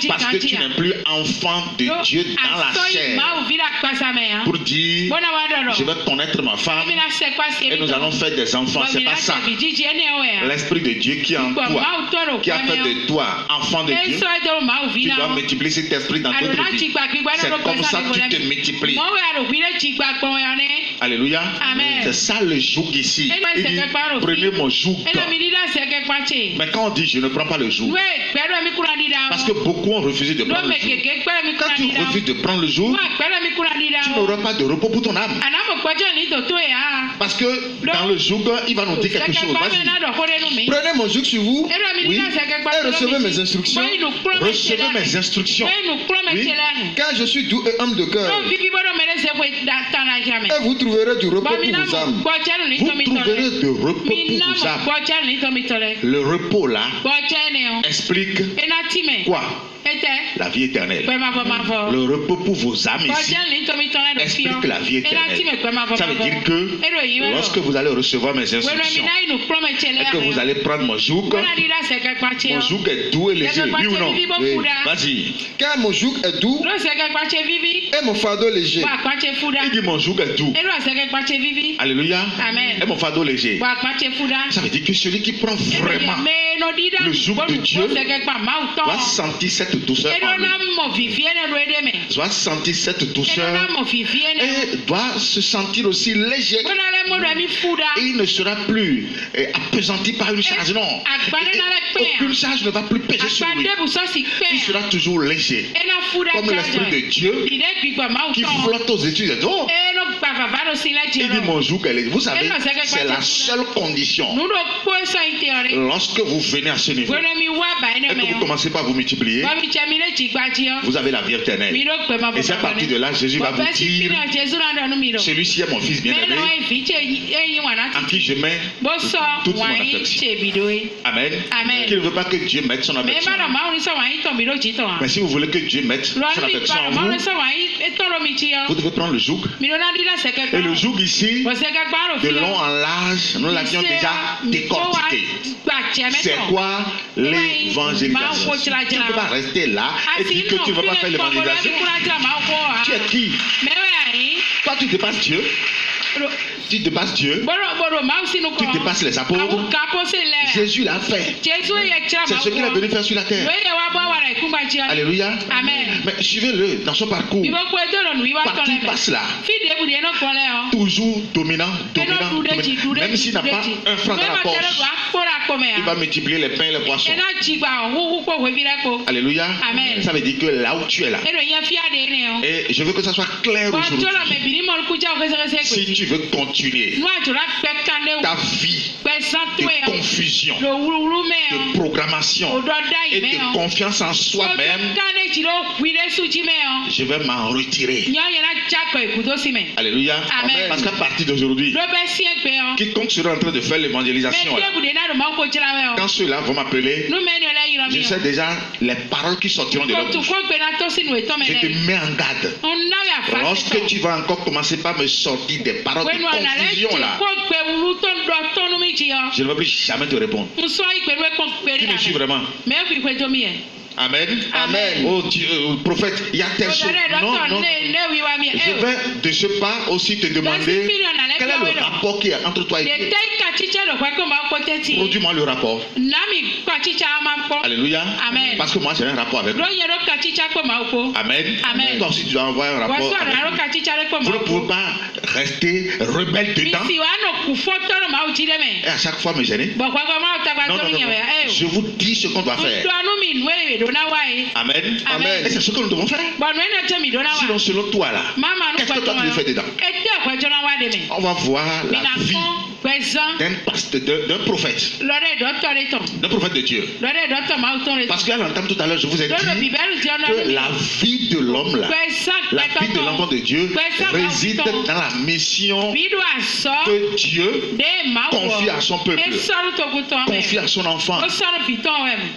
parce que tu n'es plus enfant de Dieu dans la chair. Pour dire, je vais connaître ma femme et nous allons faire des enfants. C'est pas ça. L'Esprit de Dieu qui est en toi, qui a fait de toi enfant de Dieu, tu dois multiplier cet esprit dans toute vie. C'est comme ça que tu te multiplies. Alléluia. C'est ça le joug ici. Il dit, prenez mon joug. Mais quand on dit je ne prends pas le joug, parce que beaucoup ont refusé de prendre le joug. Quand tu refuses de prendre le joug, tu n'auras pas de repos pour ton âme. Parce que dans le joug, il va nous dire quelque chose. Prenez mon joug sur vous, oui, et recevez mes instructions. Recevez mes instructions. Oui, car je suis doux et homme de cœur. Et vous trouverez du repos pour vos âmes. Vous trouverez du repos pour vos âmes. Le repos là explique quoi? La vie éternelle. Le repos pour vos âmes ici explique la vie éternelle. Ça veut dire que lorsque vous allez recevoir mes instructions et que vous allez prendre mon joug est doux et léger. Oui ou non? Oui. Vas-y. Car mon joug est doux et mon fardeau léger. Il dit mon joug est doux. Alléluia. Et mon fardeau léger. Ça veut dire que celui qui prend vraiment le joug de Dieu va sentir cette douceur en lui. Doit sentir cette douceur et doit se sentir aussi léger. Et il ne sera plus appesanti par une charge, non. Aucune charge ne va plus peser sur lui. Il sera toujours léger. Comme l'Esprit de Dieu qui flotte aux études des eaux. Il dit mon joug, vous savez, c'est la seule condition. Lorsque vous venez à ce niveau et que vous commencez par vous multiplier, vous avez la vie éternelle. Et c'est à partir de là, Jésus va vous dire, celui-ci est mon fils bien-aimé, en qui je mets toute mon affection. Amen. Qui ne veut pas que Dieu mette son affection. Mais si vous voulez que Dieu mette son affection en vous, vous devez prendre le joug. Et le joug ici, de long en large, nous l'avions déjà décortiqué. C'est quoi l'évangélisation? Tu ne peux pas rester là et dire que tu ne veux pas faire l'évangélisation. Tu es qui? Toi, tu dépasses Dieu. Tu dépasses Dieu. Tu dépasses les apôtres. Jésus l'a fait. C'est ce qu'il est venu faire sur la terre. Alléluia. Amen. Mais suivez-le dans son parcours. Partout il passe là. Toujours dominant. Même s'il n'a pas un franc dans la poche, il va multiplier les pains et les poissons. Alléluia. Amen. Ça veut dire que là où tu es là. Et je veux que ça soit clair aujourd'hui. Si tu veux continuer ta vie de confusion, de programmation et de confiance en soi-même, je vais m'en retirer. Alléluia. Amen. Parce qu'à partir d'aujourd'hui, quiconque sera en train de faire l'évangélisation, quand ceux-là vont m'appeler, je sais déjà les paroles qui sortiront de leur bouche. Je te mets en garde. Lorsque tu vas encore commencer par me sortir des paroles de confusion là, je ne vais plus jamais te répondre. Tu me suis vraiment? Amen. Amen. Oh Dieu, prophète, il y a telle chose. Non. Je vais de ce pas aussi te demander quel est le rapport qu'il y a entre toi et Dieu. Produis-moi le rapport. Alléluia. Amen. Parce que moi j'ai un rapport avec lui. Amen. Amen. Toi aussi tu dois envoyer un rapport avec lui. Vous ne pouvez pas rester rebelle dedans et à chaque fois me gêner. Non. Je vous dis ce qu'on doit faire. Amen. Amen. Et c'est ce que nous devons faire. Sinon, selon toi là, qu'est-ce que toi tu veux faire dedans? On va voir la vie d'un prophète. D'un prophète de Dieu. Parce qu'à l'entame tout à l'heure, je vous ai dit que la vie de l'homme là, la vie de l'enfant de Dieu réside dans la mission que Dieu confie à son peuple, confie à son enfant.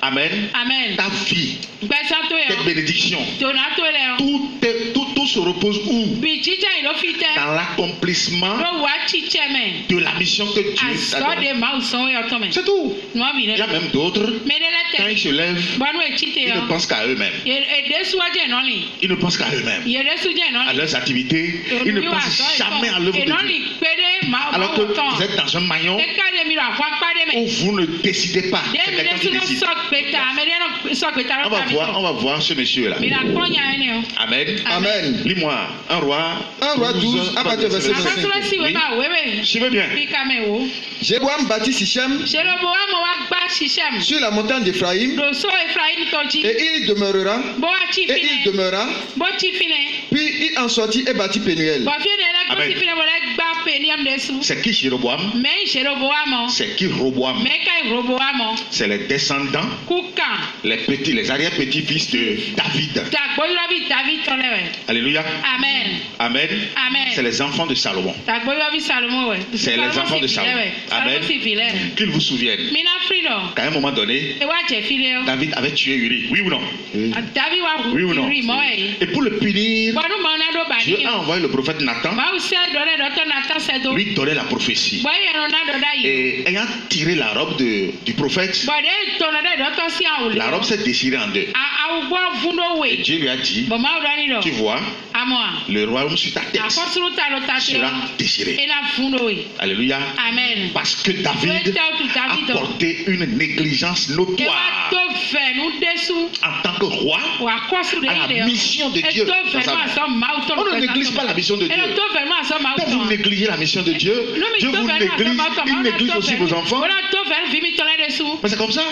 Amen. Ta vie, tes bénédictions, tout se repose où? Dans l'accomplissement de la mission que Dieu a donnée. C'est tout. Il y a même d'autres, quand ils se lèvent, ils ne pensent qu'à eux-mêmes. Ils ne pensent qu'à eux-mêmes, à leurs activités. Ils ne pensent jamais à l'œuvre de Dieu. Alors que vous êtes dans un maillon où vous ne décidez pas. C'est quelqu'un qui décide. On va voir ce monsieur-là. Amen. Amen. Lis-moi un roi 12, à partir du verset 5. Suivez bien. Jéroboam bâtit Sichem sur la montagne d'Éphraïm, et il demeura. Puis il en sortit et bâtit Pénuel. Amen. C'est qui Jéroboam? C'est qui Roboam? C'est les descendants, les arrière-petits-fils de David. Alléluia. Amen. C'est les enfants de Salomon. C'est les enfants de Salomon. Amen. Qu'ils vous souviennent qu'à un moment donné, David avait tué Uri. Oui ou non? Oui ou non? Et pour le punir, Dieu a envoyé le prophète Nathan lui donner la prophétie. Et ayant tiré la robe du prophète, la robe s'est déchirée en deux. Et Dieu lui a dit, tu vois, le royaume sur ta tête sera déchiré. Alléluia. Amen. Parce que David a porté une négligence notoire en tant que roi à la mission de Dieu. On ne néglige pas la mission de Dieu. Quand vous négligez la mission de Dieu, Dieu vous néglige, il néglige aussi vos enfants. Mais c'est comme ça.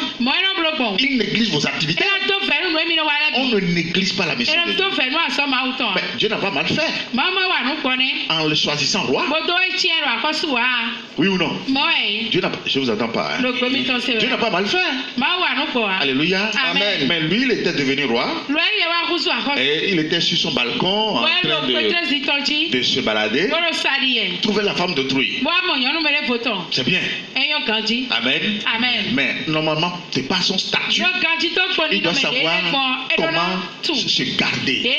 Il néglige vos activités. On ne néglige pas la mission de Dieu. Mais Dieu n'a pas mal fait en le choisissant roi. Oui ou non? Dieu n'a pas, je ne vous attends pas. Hein? Dieu n'a pas mal fait. Alléluia. Amen. Mais lui, il était devenu roi. Et il était sur son balcon en train de se balader. Trouver la femme d'autrui. C'est bien. Amen. Mais normalement, c'est pas son statut. Il doit savoir comment se garder.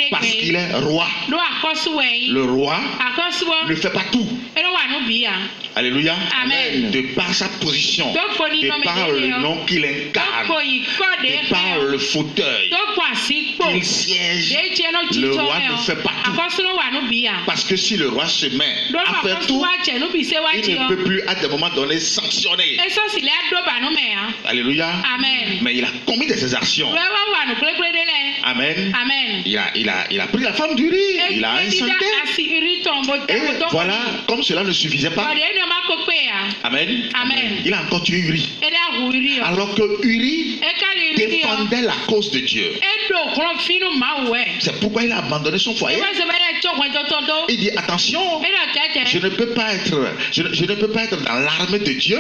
Parce qu'il est roi. Le roi ne fait pas tout. Alléluia. Amen. De par sa position, de par le nom qu'il incarne, et par le fauteuil qu'il siège, le roi ne fait pas tout. Parce que si le roi se met à faire tout, il ne peut plus à des moments donnés sanctionner. Alléluia. Amen. Mais il a commis de ses actions. Amen. Il a pris la femme d'Uri, il a insulté. Et voilà, comme cela ne suffisait pas. Amen. Il a encore tué Uri. Alors que Uri défendait la cause de Dieu. C'est pourquoi il a abandonné son foyer. Il dit attention, je ne peux pas être dans l'armée de Dieu.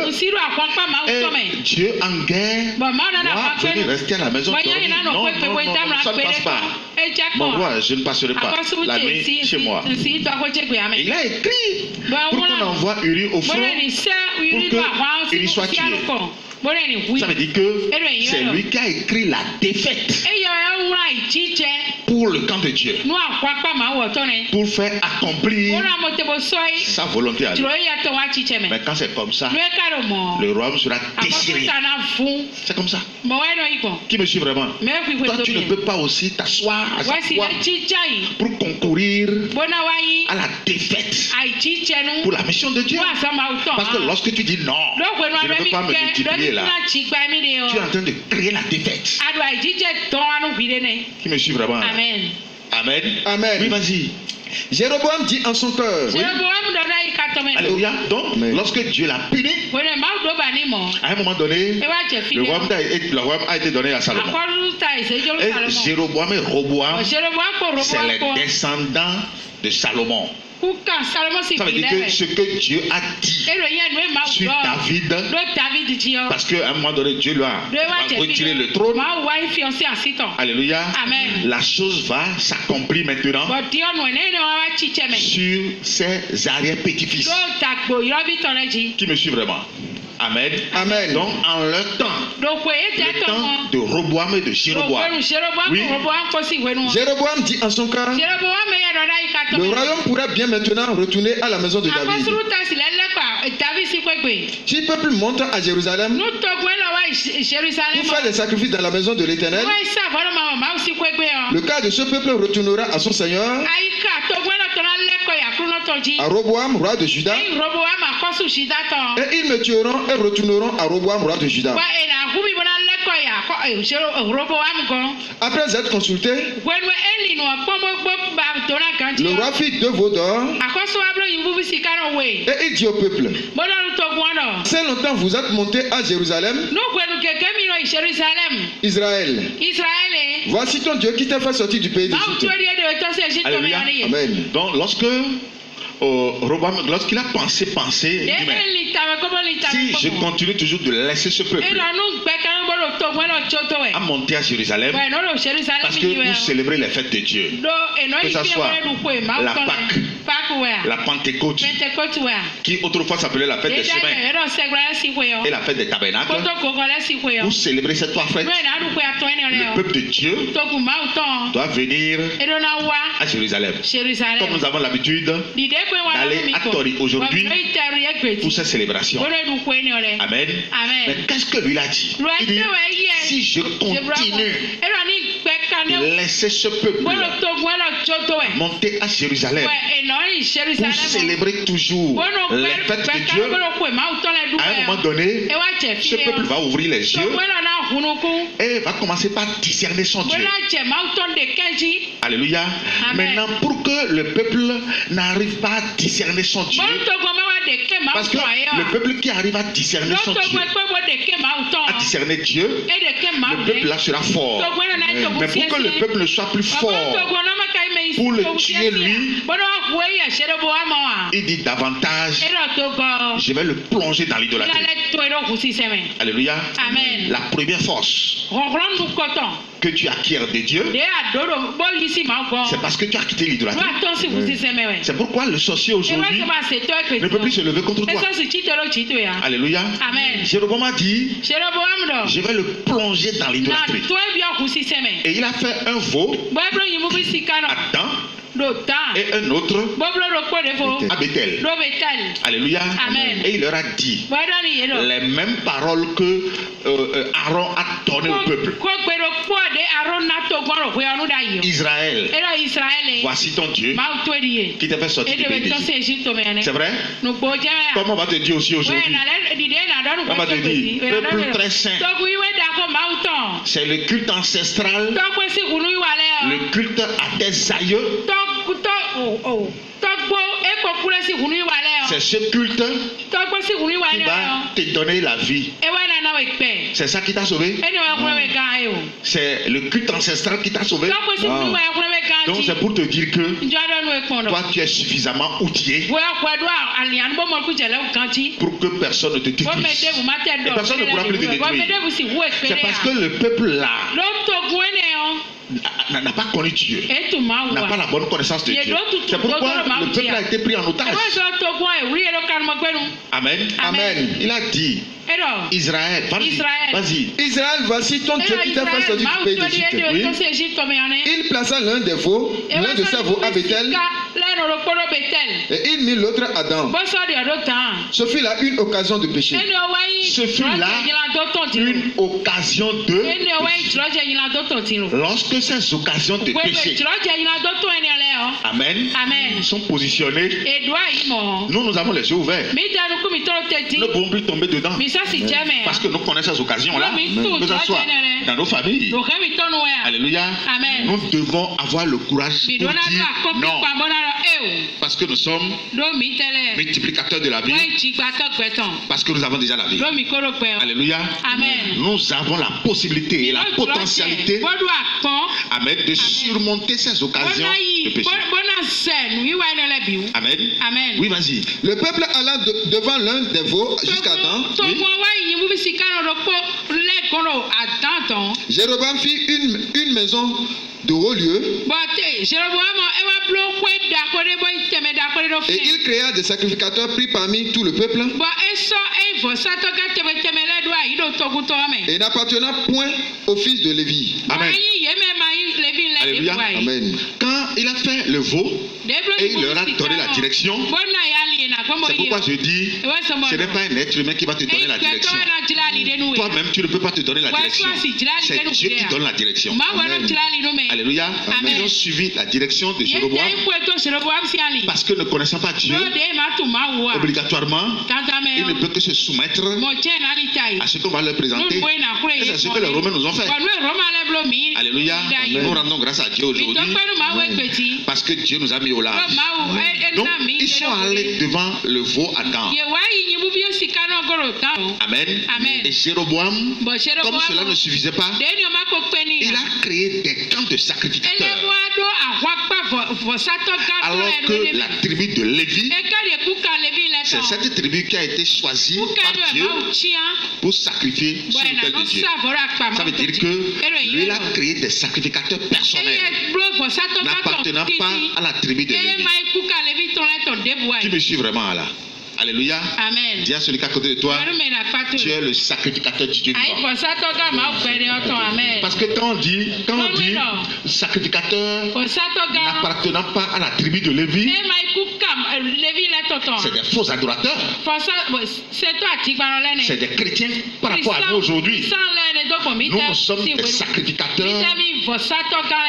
Et Dieu en guerre, moi venir rester à la maison. Non, ça ne passe pas. Moi, je ne passerai pas la nuit chez moi. Et il a écrit pour qu'on envoie Uri au front pour qu'il soit tué. Ça veut dire que c'est lui qui a écrit la défaite pour le camp de Dieu, pour faire accomplir sa volonté à lui. Mais quand c'est comme ça, le royaume sera déchiré. C'est comme ça. Qui me suit vraiment? Toi, tu ne peux pas aussi t'asseoir à chaque fois pour concourir à la défaite pour la mission de Dieu. Parce que lorsque tu dis non, je ne peux pas me multiplier là, tu es en train de créer la défaite. Qui me suit vraiment? Amen. Oui, vas-y. Jéroboam dit en son cœur. Alléluia. Donc, lorsque Dieu l'a puni, à un moment donné, le royaume a été donné à Salomon. Et Jéroboam et Roboam, c'est les descendants de Salomon. Ça veut dire que ce que Dieu a dit sur David, parce qu'à un moment donné, Dieu lui a retiré le trône. Alléluia. La chose va s'accomplir maintenant sur ses arrière-petits-fils. Qui me suit vraiment? Amen. Donc, en leur temps, le temps de Roboam et de Jéroboam. Oui. Jéroboam dit en son cœur, le royaume pourrait bien maintenant retourner à la maison de David. Si le peuple monte à Jérusalem pour faire des sacrifices dans la maison de l'Éternel, le cas de ce peuple retournera à son Seigneur, à Roboam, roi de Juda, et ils me tueront et retourneront à Roboam, roi de Juda. Après être consulté, le roi fit 2 veaux d'or et il dit au peuple, c'est longtemps vous êtes monté à Jérusalem, Israël. Voici ton Dieu qui t'a fait sortir du pays d'Égypte. Alléluia. Amen. Donc lorsqu'il a pensé, si je continue toujours de laisser ce peuple à monter à Jérusalem, parce que vous célébrez les fêtes de Dieu, que ce soit la Pâque, la Pentecôte, qui autrefois s'appelait la fête des semaines, et la fête des tabernacles, vous célébrez cette 3 fêtes. Le peuple de Dieu doit venir à Jérusalem. Comme nous avons l'habitude d'aller à Tori aujourd'hui pour cette célébration. Amen. Mais qu'est-ce que lui a dit? Il dit, si je continue de laisser ce peuple monter à Jérusalem pour célébrer toujours les fêtes de Dieu, à un moment donné, ce peuple va ouvrir les yeux et va commencer par discerner son Dieu. Alléluia. Maintenant, pour que le peuple n'arrive pas à discerner son Dieu, parce que le peuple qui arrive à discerner son Dieu, à discerner Dieu, le peuple là sera fort. Mais pour que le peuple ne soit plus fort, pour le tuer lui, il dit davantage, je vais le plonger dans l'idolâtrie. Alléluia. Amen. La première force que tu acquiers de Dieu, c'est parce que tu as quitté l'idolâtrie. C'est pourquoi le sorcier aujourd'hui ne peut plus se lever contre toi. Alléluia. Amen. Jéroboam a dit, je vais le plonger dans l'idolâtrie. Et il a fait un veau à dents Et un autre était à Bethel. Alléluia. Amen. Et il leur a dit les mêmes paroles que Aaron a données au peuple. Israël, voici ton Dieu qui t'a fait sortir du pays d'Égypte. C'est vrai? Comment on va te dire aussi aujourd'hui? On va te dire, peuple très saint. C'est le culte ancestral, le culte à tes aïeux. C'est ce culte qui va te donner la vie. C'est ça qui t'a sauvé? C'est le culte ancestral qui t'a sauvé? Donc c'est pour te dire que toi tu es suffisamment outillé pour que personne ne te détruise. Et personne ne pourra plus te détruire. C'est parce que le peuple là n'a pas connu Dieu, n'a pas la bonne connaissance de Dieu. C'est pourquoi le peuple a été pris en otage. Amen. Amen. Il a dit, Israël, vas-y. Israël, voici ton Dieu qui t'a fait sortir du pays d'Égypte. Oui. Il plaça l'un de ses veaux à Bethel et il mit l'autre à Dan. Ce fut là une occasion de péché. Ce fut là une occasion de péché. Lorsque ces occasions de péché, Amen, sont positionnées, nous avons les yeux ouverts. Nous ne pouvons plus tomber dedans. Parce que nous connaissons ces occasions-là, que ce soit dans nos familles. Alléluia. Nous devons avoir le courage pour dire non. Parce que nous sommes multiplicateurs de la vie. Parce que nous avons déjà la vie. Alléluia. Nous avons la possibilité et la potentialité, Amen, de surmonter ces occasions de péché. Amen. Oui, vas-y. Le peuple alla devant l'un des veaux jusqu'à Dan. Jéroboam fit une maison de haut lieu. Et il créa des sacrificateurs pris parmi tout le peuple et n'appartenant point au fils de Lévi. Amen. Alléluia. Amen. Quand il a fait le veau et il leur a donné la direction, c'est pourquoi je dis, ce n'est pas un être humain qui va te donner la direction. Toi-même, tu ne peux pas te donner la direction. C'est Dieu qui donne la direction. Amen. Alléluia. Amen. Ils ont suivi la direction de Jéroboam parce que ne connaissant pas Dieu, obligatoirement, il ne peut que se soumettre à ce qu'on va leur présenter. Et c'est ce que les Romains nous ont fait. Alléluia. Nous rendons grâce à Dieu aujourd'hui parce que Dieu nous a mis au large. Donc, ils sont allés devant le veau à Dan. Amen. Et Jéroboam, comme cela ne suffisait pas, il a créé des camps de sacrificateurs. Alors que la tribu de Lévi, c'est cette tribu qui a été choisie par Dieu pour sacrifier sur l'autel de Dieu. Ça veut dire que lui, il a créé des sacrificateurs personnels n'appartenant pas à la tribu de Lévi. Qui me suit vraiment là? Alléluia. Amen. Dis à celui qui est à côté de toi, tu es le sacrificateur du Dieu vivant. Parce que quand on dit sacrificateur n'appartenant pas à la tribu de Lévi, c'est des faux adorateurs. C'est des chrétiens par rapport à nous aujourd'hui. Nous sommes des sacrificateurs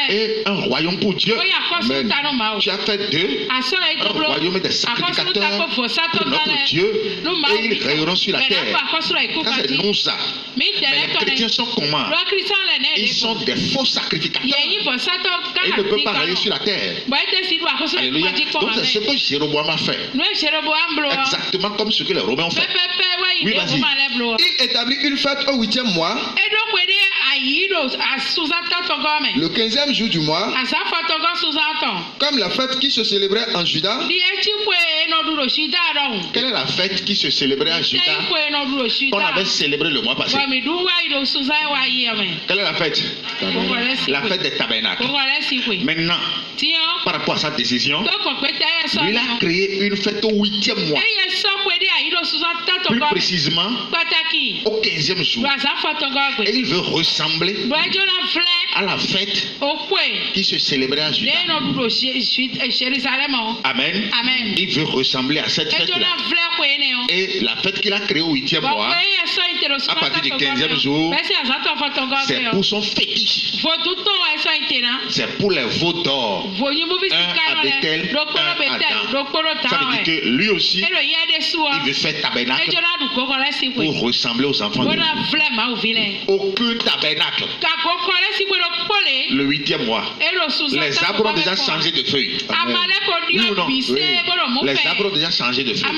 et un royaume pour Dieu. Amen. Tu as fait d'eux un royaume des sacrificateurs pour notre Dieu et ils règneront sur la terre. Ça c'est nous ça. Mais les chrétiens sont comment? Ils sont des faux sacrificateurs et ils ne peuvent pas régner sur la terre. Alléluia. Donc c'est ce que Jéroboam a fait. Exactement comme ce que les Romains ont fait. Oui, vas-y. Il établit une fête au 8e mois, le 15e jour du mois, comme la fête qui se célébrait en Juda. Quelle est la fête qui se célébrait en Juda qu'on avait célébré le mois passé? Quelle est la fête? La fête des tabernacles. Maintenant, par rapport à sa décision, lui il a créé une fête au 8e mois. Plus précisément au 15e jour. Et il veut ressembler à à la fête qui se célébrait à Juda. Amen. Amen. Il veut ressembler à cette fête-là. Et la fête qu'il a créée au 8e mois, à partir du 15e jour, c'est pour son fétiche. C'est pour les veaux d'or. Un à Bethel, un à Dan. Ça veut dire que lui aussi, il veut faire tabernacle pour ressembler aux enfants de Dieu. Aucun tabernacle. Le 8e mois. Les arbres ont déjà changé de feuilles. Oui ou non? Oui. Les arbres ont déjà changé de feuilles.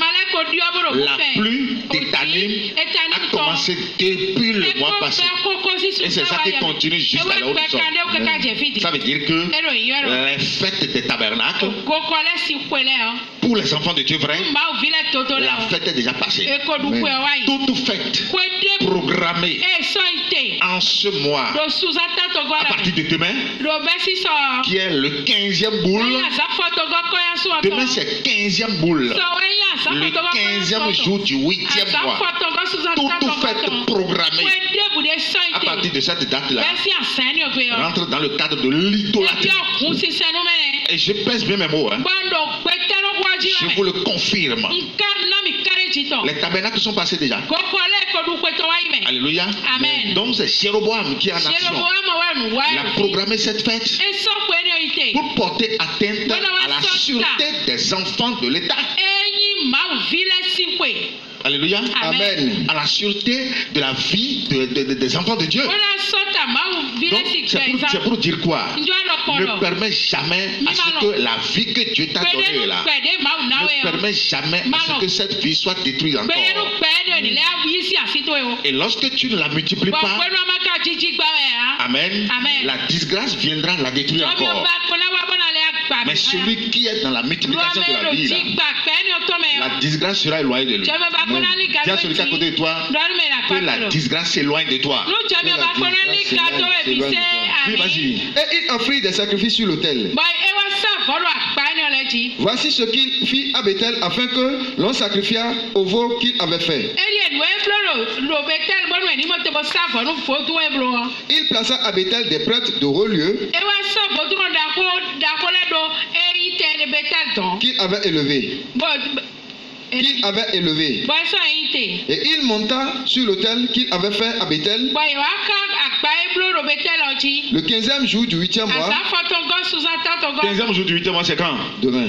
La pluie tétanime a commencé depuis le mois passé. Et c'est ça qui continue jusqu'à là où nous sommes. Ça veut dire que les fêtes des tabernacles, pour les enfants de Dieu vrai, la fête est déjà passée. Toute fête programmée en ce mois, à partir de demain, qui est le 15e boule, demain c'est 15e boule, le 15e jour du 8e mois, toute fête programmée à partir de cette date-là rentre dans le cadre de l'idolâtrie. Et je pèse bien mes mots, hein. Je vous le confirme. Les tabernacles sont passés déjà. Alléluia. Amen. Donc c'est Jéroboam qui est en action. Il a programmé cette fête pour porter atteinte à la sûreté des enfants de l'État. Alléluia. Amen. À la sûreté de la vie des enfants de Dieu. Donc c'est pour dire quoi? Ne permets jamais à ce que la vie que Dieu t'a donnée là, ne permets jamais à ce que cette vie soit détruite encore. Et lorsque tu ne la multiplies pas, amen, la disgrâce viendra la détruire encore. Mais celui qui est dans la multiplication de la vie là, la disgrâce sera éloignée de lui. Dis à celui qui est à côté de toi que la disgrâce s'éloigne de toi. Oui, vas-y. Et il offrit des sacrifices sur l'autel. Voici ce qu'il fit à Bethel afin que l'on sacrifiât au veau qu'il avait fait. Il plaça à Bethel des prêtres de haut lieu qu'il avait élevés. Et il monta sur l'autel qu'il avait fait à Bethel le 15e jour du 8e mois. 15e jour du 8e mois, c'est quand? Demain.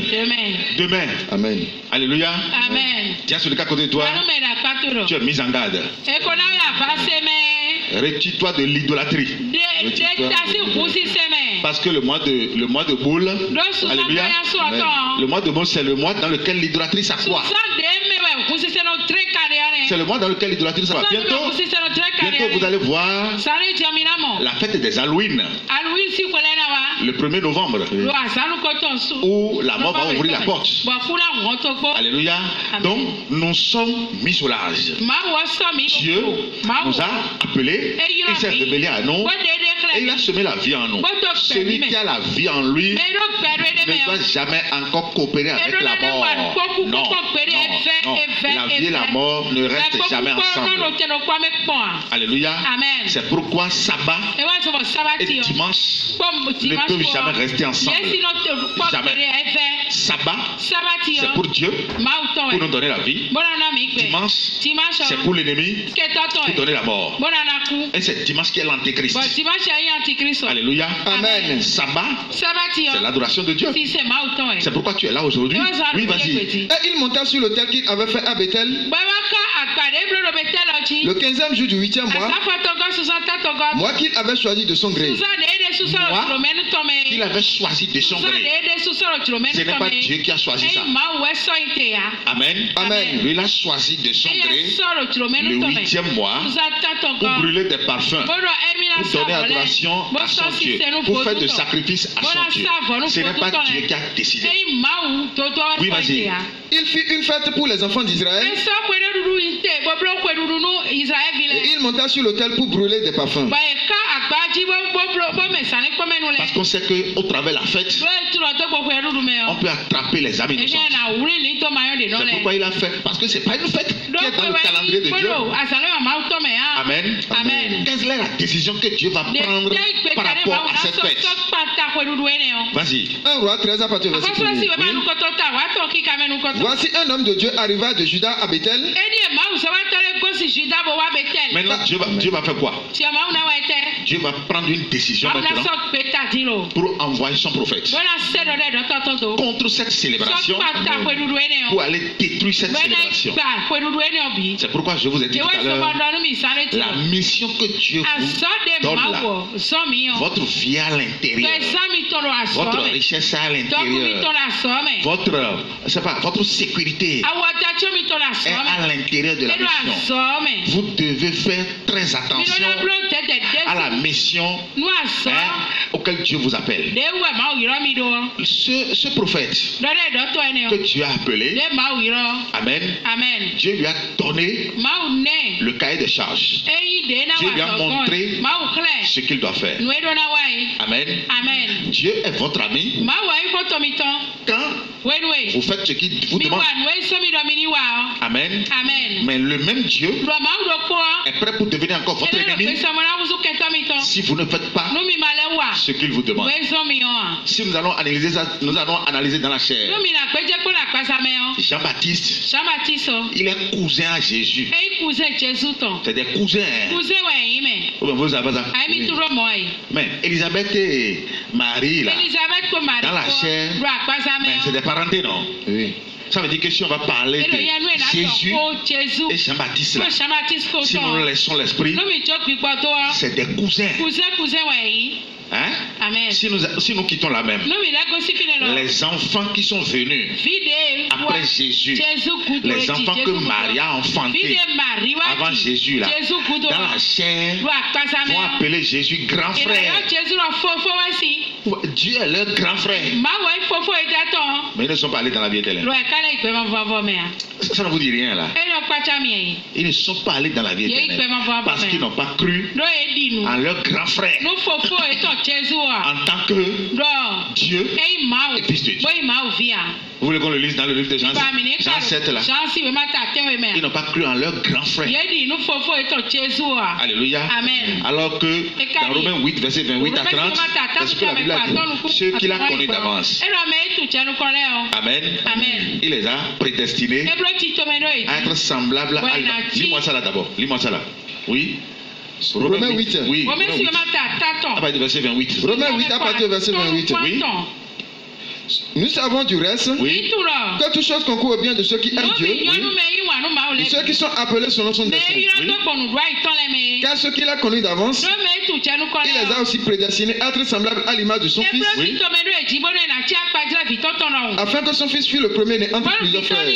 Demain. Amen. Alléluia. Amen. Dis à celui qui est à côté de toi, tu es mis en garde. Retire-toi de l'idolâtrie. Parce que le mois de boule, alléluia, le mois de boule, c'est le mois dans lequel l'idolâtrie s'accroît. C'est le mois dans lequel l'idolâtrie s'accroît. Bientôt vous allez voir la fête des Halloween. Le 1er novembre, où la mort va ouvrir la porte. Alléluia. Donc, nous sommes mis au large. Dieu nous a appelés, il s'est révélé à nous, et il a semé la vie en nous. Celui qui a la vie en lui ne doit jamais encore coopérer avec la mort. Non, la vie et la mort ne restent jamais ensemble. Alléluia. C'est pourquoi sabbat et dimanche ne peuvent jamais rester ensemble. Jamais. Sabbat, c'est pour Dieu, pour nous donner la vie. Dimanche, c'est pour l'ennemi, pour donner la mort. Et c'est dimanche qui est l'antéchrist. Alléluia. Amen. Sabbat, c'est l'adoration de Dieu. C'est pourquoi tu es là aujourd'hui. Oui, vas-y. Et il monta sur l'autel qu'il avait fait à Bethel le 15e jour du 8e mois, moi qu'il avait choisi de son gré. Moi qu'il avait choisi de son gré. Ce n'est pas Dieu qui a choisi ça. Amen. Amen. Lui, il a choisi de son gré le 8e mois pour brûler des parfums, pour donner adoration à son Dieu, pour faire de sacrifices à son Dieu. Ce n'est pas Dieu qui a décidé. Oui, vas-y. Il fit une fête pour les enfants d'Israël. Et il monta sur l'autel pour brûler des parfums. Parce qu'on sait qu'au travers de la fête, on peut attraper les âmes innocentes. C'est pourquoi il a fait. Parce que ce n'est pas une fête qui est dans le calendrier de Dieu. Amen. Amen. Quelle est la décision que Dieu va prendre par rapport à cette fête? Vas-y. 1 Roi 13 à partir du verset 1. Voici un homme de Dieu arriva de Juda à Bethel. Maintenant, Dieu va faire quoi? Dieu va prendre une décision maintenant pour envoyer son prophète contre cette célébration, pour aller détruire cette célébration. C'est pourquoi je vous ai dit tout à l'heure, la mission que Dieu vous donne là, votre vie à l'intérieur, votre richesse à l'intérieur, votre sécurité est à l'intérieur de la mission. Vous devez faire très attention à la mission auquel Dieu vous appelle. Ce prophète que Dieu a appelé, Amen, Dieu lui a donné le cahier de charges. Dieu lui a montré ce qu'il doit faire. Amen. Dieu est votre ami. Quand vous faites ce qu'il vous demande. Amen. Mais le même Dieu est prêt pour devenir encore votre ennemi si vous ne faites pas ce qu'il vous demande. Si nous allons analyser ça, nous allons analyser dans la chair. Jean-Baptiste, il est cousin à Jésus. C'est des cousins. Vous savez ça? Mais Élisabeth et Marie, là, dans la chair, c'est des parentés, non? Oui. Ça veut dire que si on va parler de Jésus et Jean-Baptiste, là, si nous laissons l'esprit, c'est des cousins. Hein? Amen. Si nous quittons la même, les enfants qui sont venus après Jésus, les enfants que Marie a enfantés avant Jésus, là, dans la chair, vont appeler Jésus grand frère. Dieu est leur grand frère. Mais ils ne sont pas allés dans la vie éternelle. Ça ne vous dit rien là. Ils ne sont pas allés dans la vie éternelle parce qu'ils n'ont pas cru en leur grand frère en tant que Dieu et fils de Dieu. Vous voulez qu'on le lise dans le livre de Jean 7 là? Ils n'ont pas cru en leur grand frère. Alléluia. Amen. Alors que dans Romains 8, verset 28 à 30, c'est ce que la Bible a dit. Ceux qu'il a connus d'avance. Amen. Il les a prédestinés à être semblables à lui. Lis-moi ça là d'abord. Lis-moi ça là. Oui. Romains 8. Oui. Romains 8 à partir du verset 28. Romains 8 à partir du verset 28. Oui. Nous savons du reste que toutes choses concourent au bien de ceux qui aiment Dieu et ceux qui sont appelés selon son dessein. Car ceux qu'il a connus d'avance, il les a aussi prédestinés à être semblables à l'image de son Fils, afin que son Fils fût le premier-né entre plusieurs frères.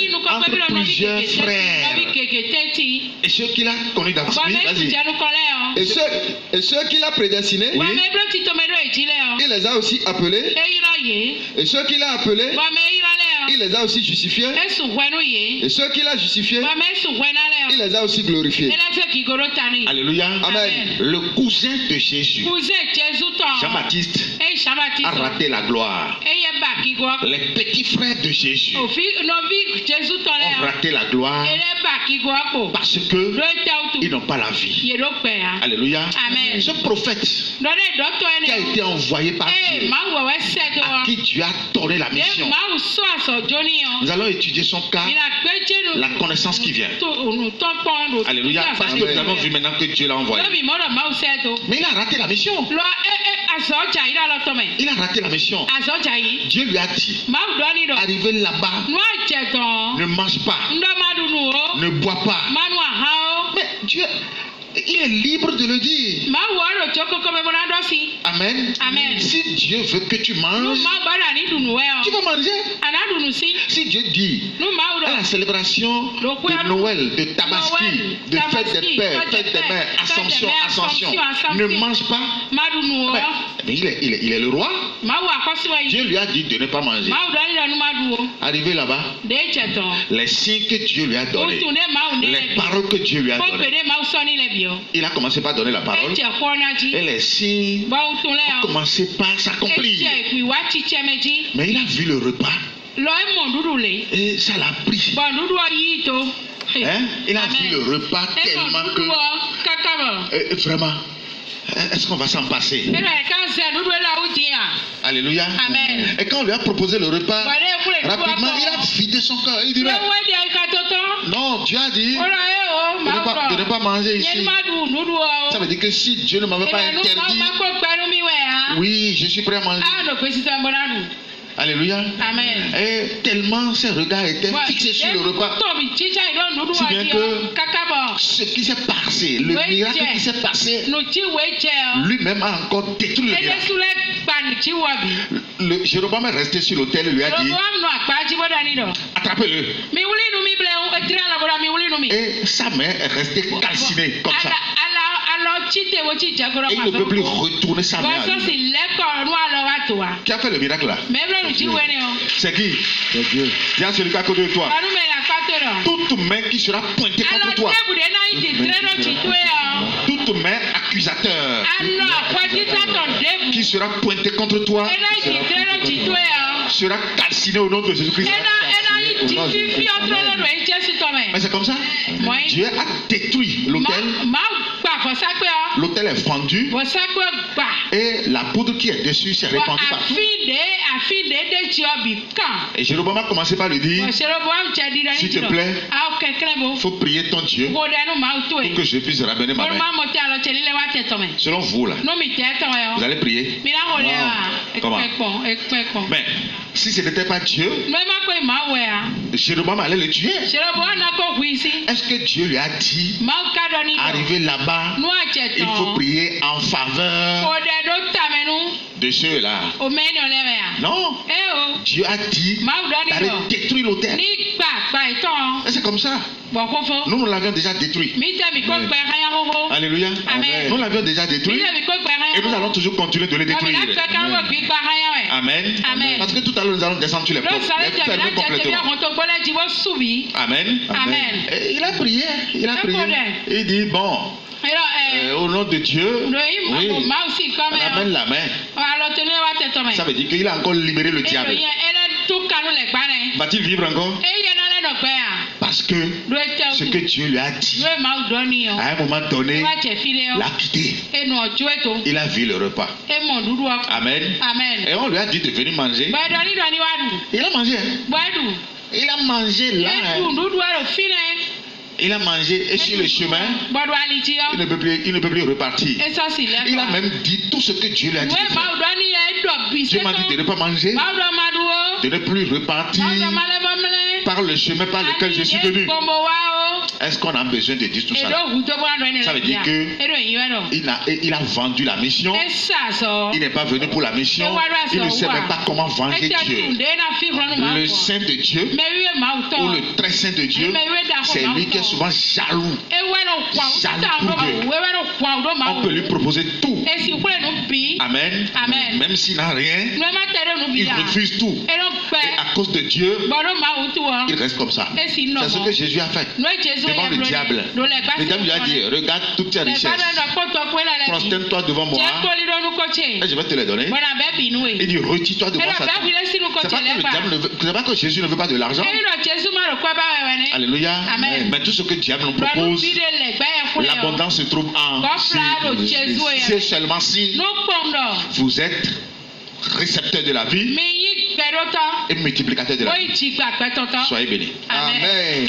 Et ceux qu'il a connus d'avance, et ceux qu'il a prédestinés, il les a aussi appelés. Et ceux qu'il a appelés, il les a aussi justifiés. Et ceux qu'il a justifiés, il les a aussi glorifiés. Alléluia. Amen. Le cousin de Jésus, Jean-Baptiste, a raté la gloire. Les petits frères de Jésus ont raté la gloire parce que ils n'ont pas la vie. Alléluia. Amen. Ce prophète qui a été envoyé par Dieu, à qui Dieu a donné la mission, nous allons étudier son cas, la connaissance qui vient. Alléluia. Parce que nous avons vu maintenant que Dieu l'a envoyé. Mais il a raté la mission. Il a raté la mission. Dieu lui a dit, arrivé là-bas, ne mange pas, ne bois pas. Mais Dieu, il est libre de le dire. Amen. Si Dieu veut que tu manges, tu vas manger. Si Dieu dit à la célébration de Noël, de Tabaski, de fête des pères, fête des mères, Ascension, ne mange pas. Mais il est le roi. Dieu lui a dit de ne pas manger. Arrivé là-bas, les signes que Dieu lui a donnés, les paroles que Dieu lui a données, il a commencé par donner la parole et les signes ont commencé par s'accomplir. Mais il a vu le repas et ça l'a pris. Hein? Il a vu le repas tellement que vraiment, est-ce qu'on va s'en passer? Alléluia. Amen. Et quand on lui a proposé le repas, rapidement il a vidé son cœur. Il dit non, Dieu a dit de ne pas manger ici. Ça veut dire que si Dieu ne m'avait pas interdit, oui, je suis prêt à manger. Alléluia. Amen. Et tellement ses regards étaient fixés sur le repas. Si bien que ce qui s'est passé, le miracle qui s'est passé, lui-même a encore détruit le miracle. Jéroboam est resté sur l'autel et lui a dit attrapez-le. Et sa main est restée calcinée comme ça. Et il ne peut plus retourner sa main à lui. Qui a fait le miracle là? C'est qui? C'est Dieu. Dis à celui qui est à côté de toi. Toute main qui sera pointée contre toi. Toute main accusateur qui sera pointée contre toi sera calcinée au nom de Jésus-Christ. Mais c'est comme ça. Dieu a détruit l'autel. L'autel est fendu et la poudre qui est dessus s'est répandue partout. Et Jéroboam a commencé par lui dire s'il te plaît, il faut prier ton Dieu pour que je puisse ramener ma main. Selon vous là, vous allez prier. Comment? Mais si ce n'était pas Dieu, Jéroboam allait le tuer. Est-ce que Dieu lui a dit arrivé là-bas, il faut prier en faveur de ceux-là? Non. Dieu a dit d'aller détruire l'autel. Et c'est comme ça. Nous l'avions déjà détruit. Alléluia. Amen. Nous l'avions déjà détruit. Et nous allons toujours continuer de le détruire. Amen. Amen. Parce que tout à l'heure nous allons descendre sur les portes. Les fermer complètement. Amen. Amen. Et il a prié. Il a prié. Il dit bon. Au nom de Dieu, oui, on amène la main. Ça veut dire qu'il a encore libéré le diable. Va-t-il vivre encore? Parce que ce que Dieu lui a dit, à un moment donné, l'a quitté. Il a vu le repas. Amen. Et on lui a dit de venir manger. Il a mangé. Il a mangé là. Il a mangé et sur le chemin, il ne peut plus repartir. Il a même dit tout ce que Dieu lui a dit de faire. Dieu m'a dit de ne pas manger, de ne plus repartir par le chemin par lequel je suis venu. Est-ce qu'on a besoin de dire tout ça? Ça veut dire qu'il a vendu la mission. Il n'est pas venu pour la mission. Il ne sait même pas comment venger Dieu. Le Saint de Dieu ou le très Saint de Dieu, c'est lui qui est souvent jaloux. Jaloux pour Dieu. On peut lui proposer tout. Amen. Même s'il n'a rien, il refuse tout. Et à cause de Dieu, il reste comme ça. C'est ce que Jésus a fait devant le diable. Le diable lui a dit regarde toutes tes richesses, prosterne-toi devant moi et je vais te les donner. Il dit retire-toi de moi, Satan. C'est pas que Jésus ne veut pas de l'argent. Alléluia. Mais tout ce que le diable nous propose, l'abondance se trouve en c'est seulement si vous êtes récepteur de la vie et multiplicateur de la vie. Soyez bénis. Amen.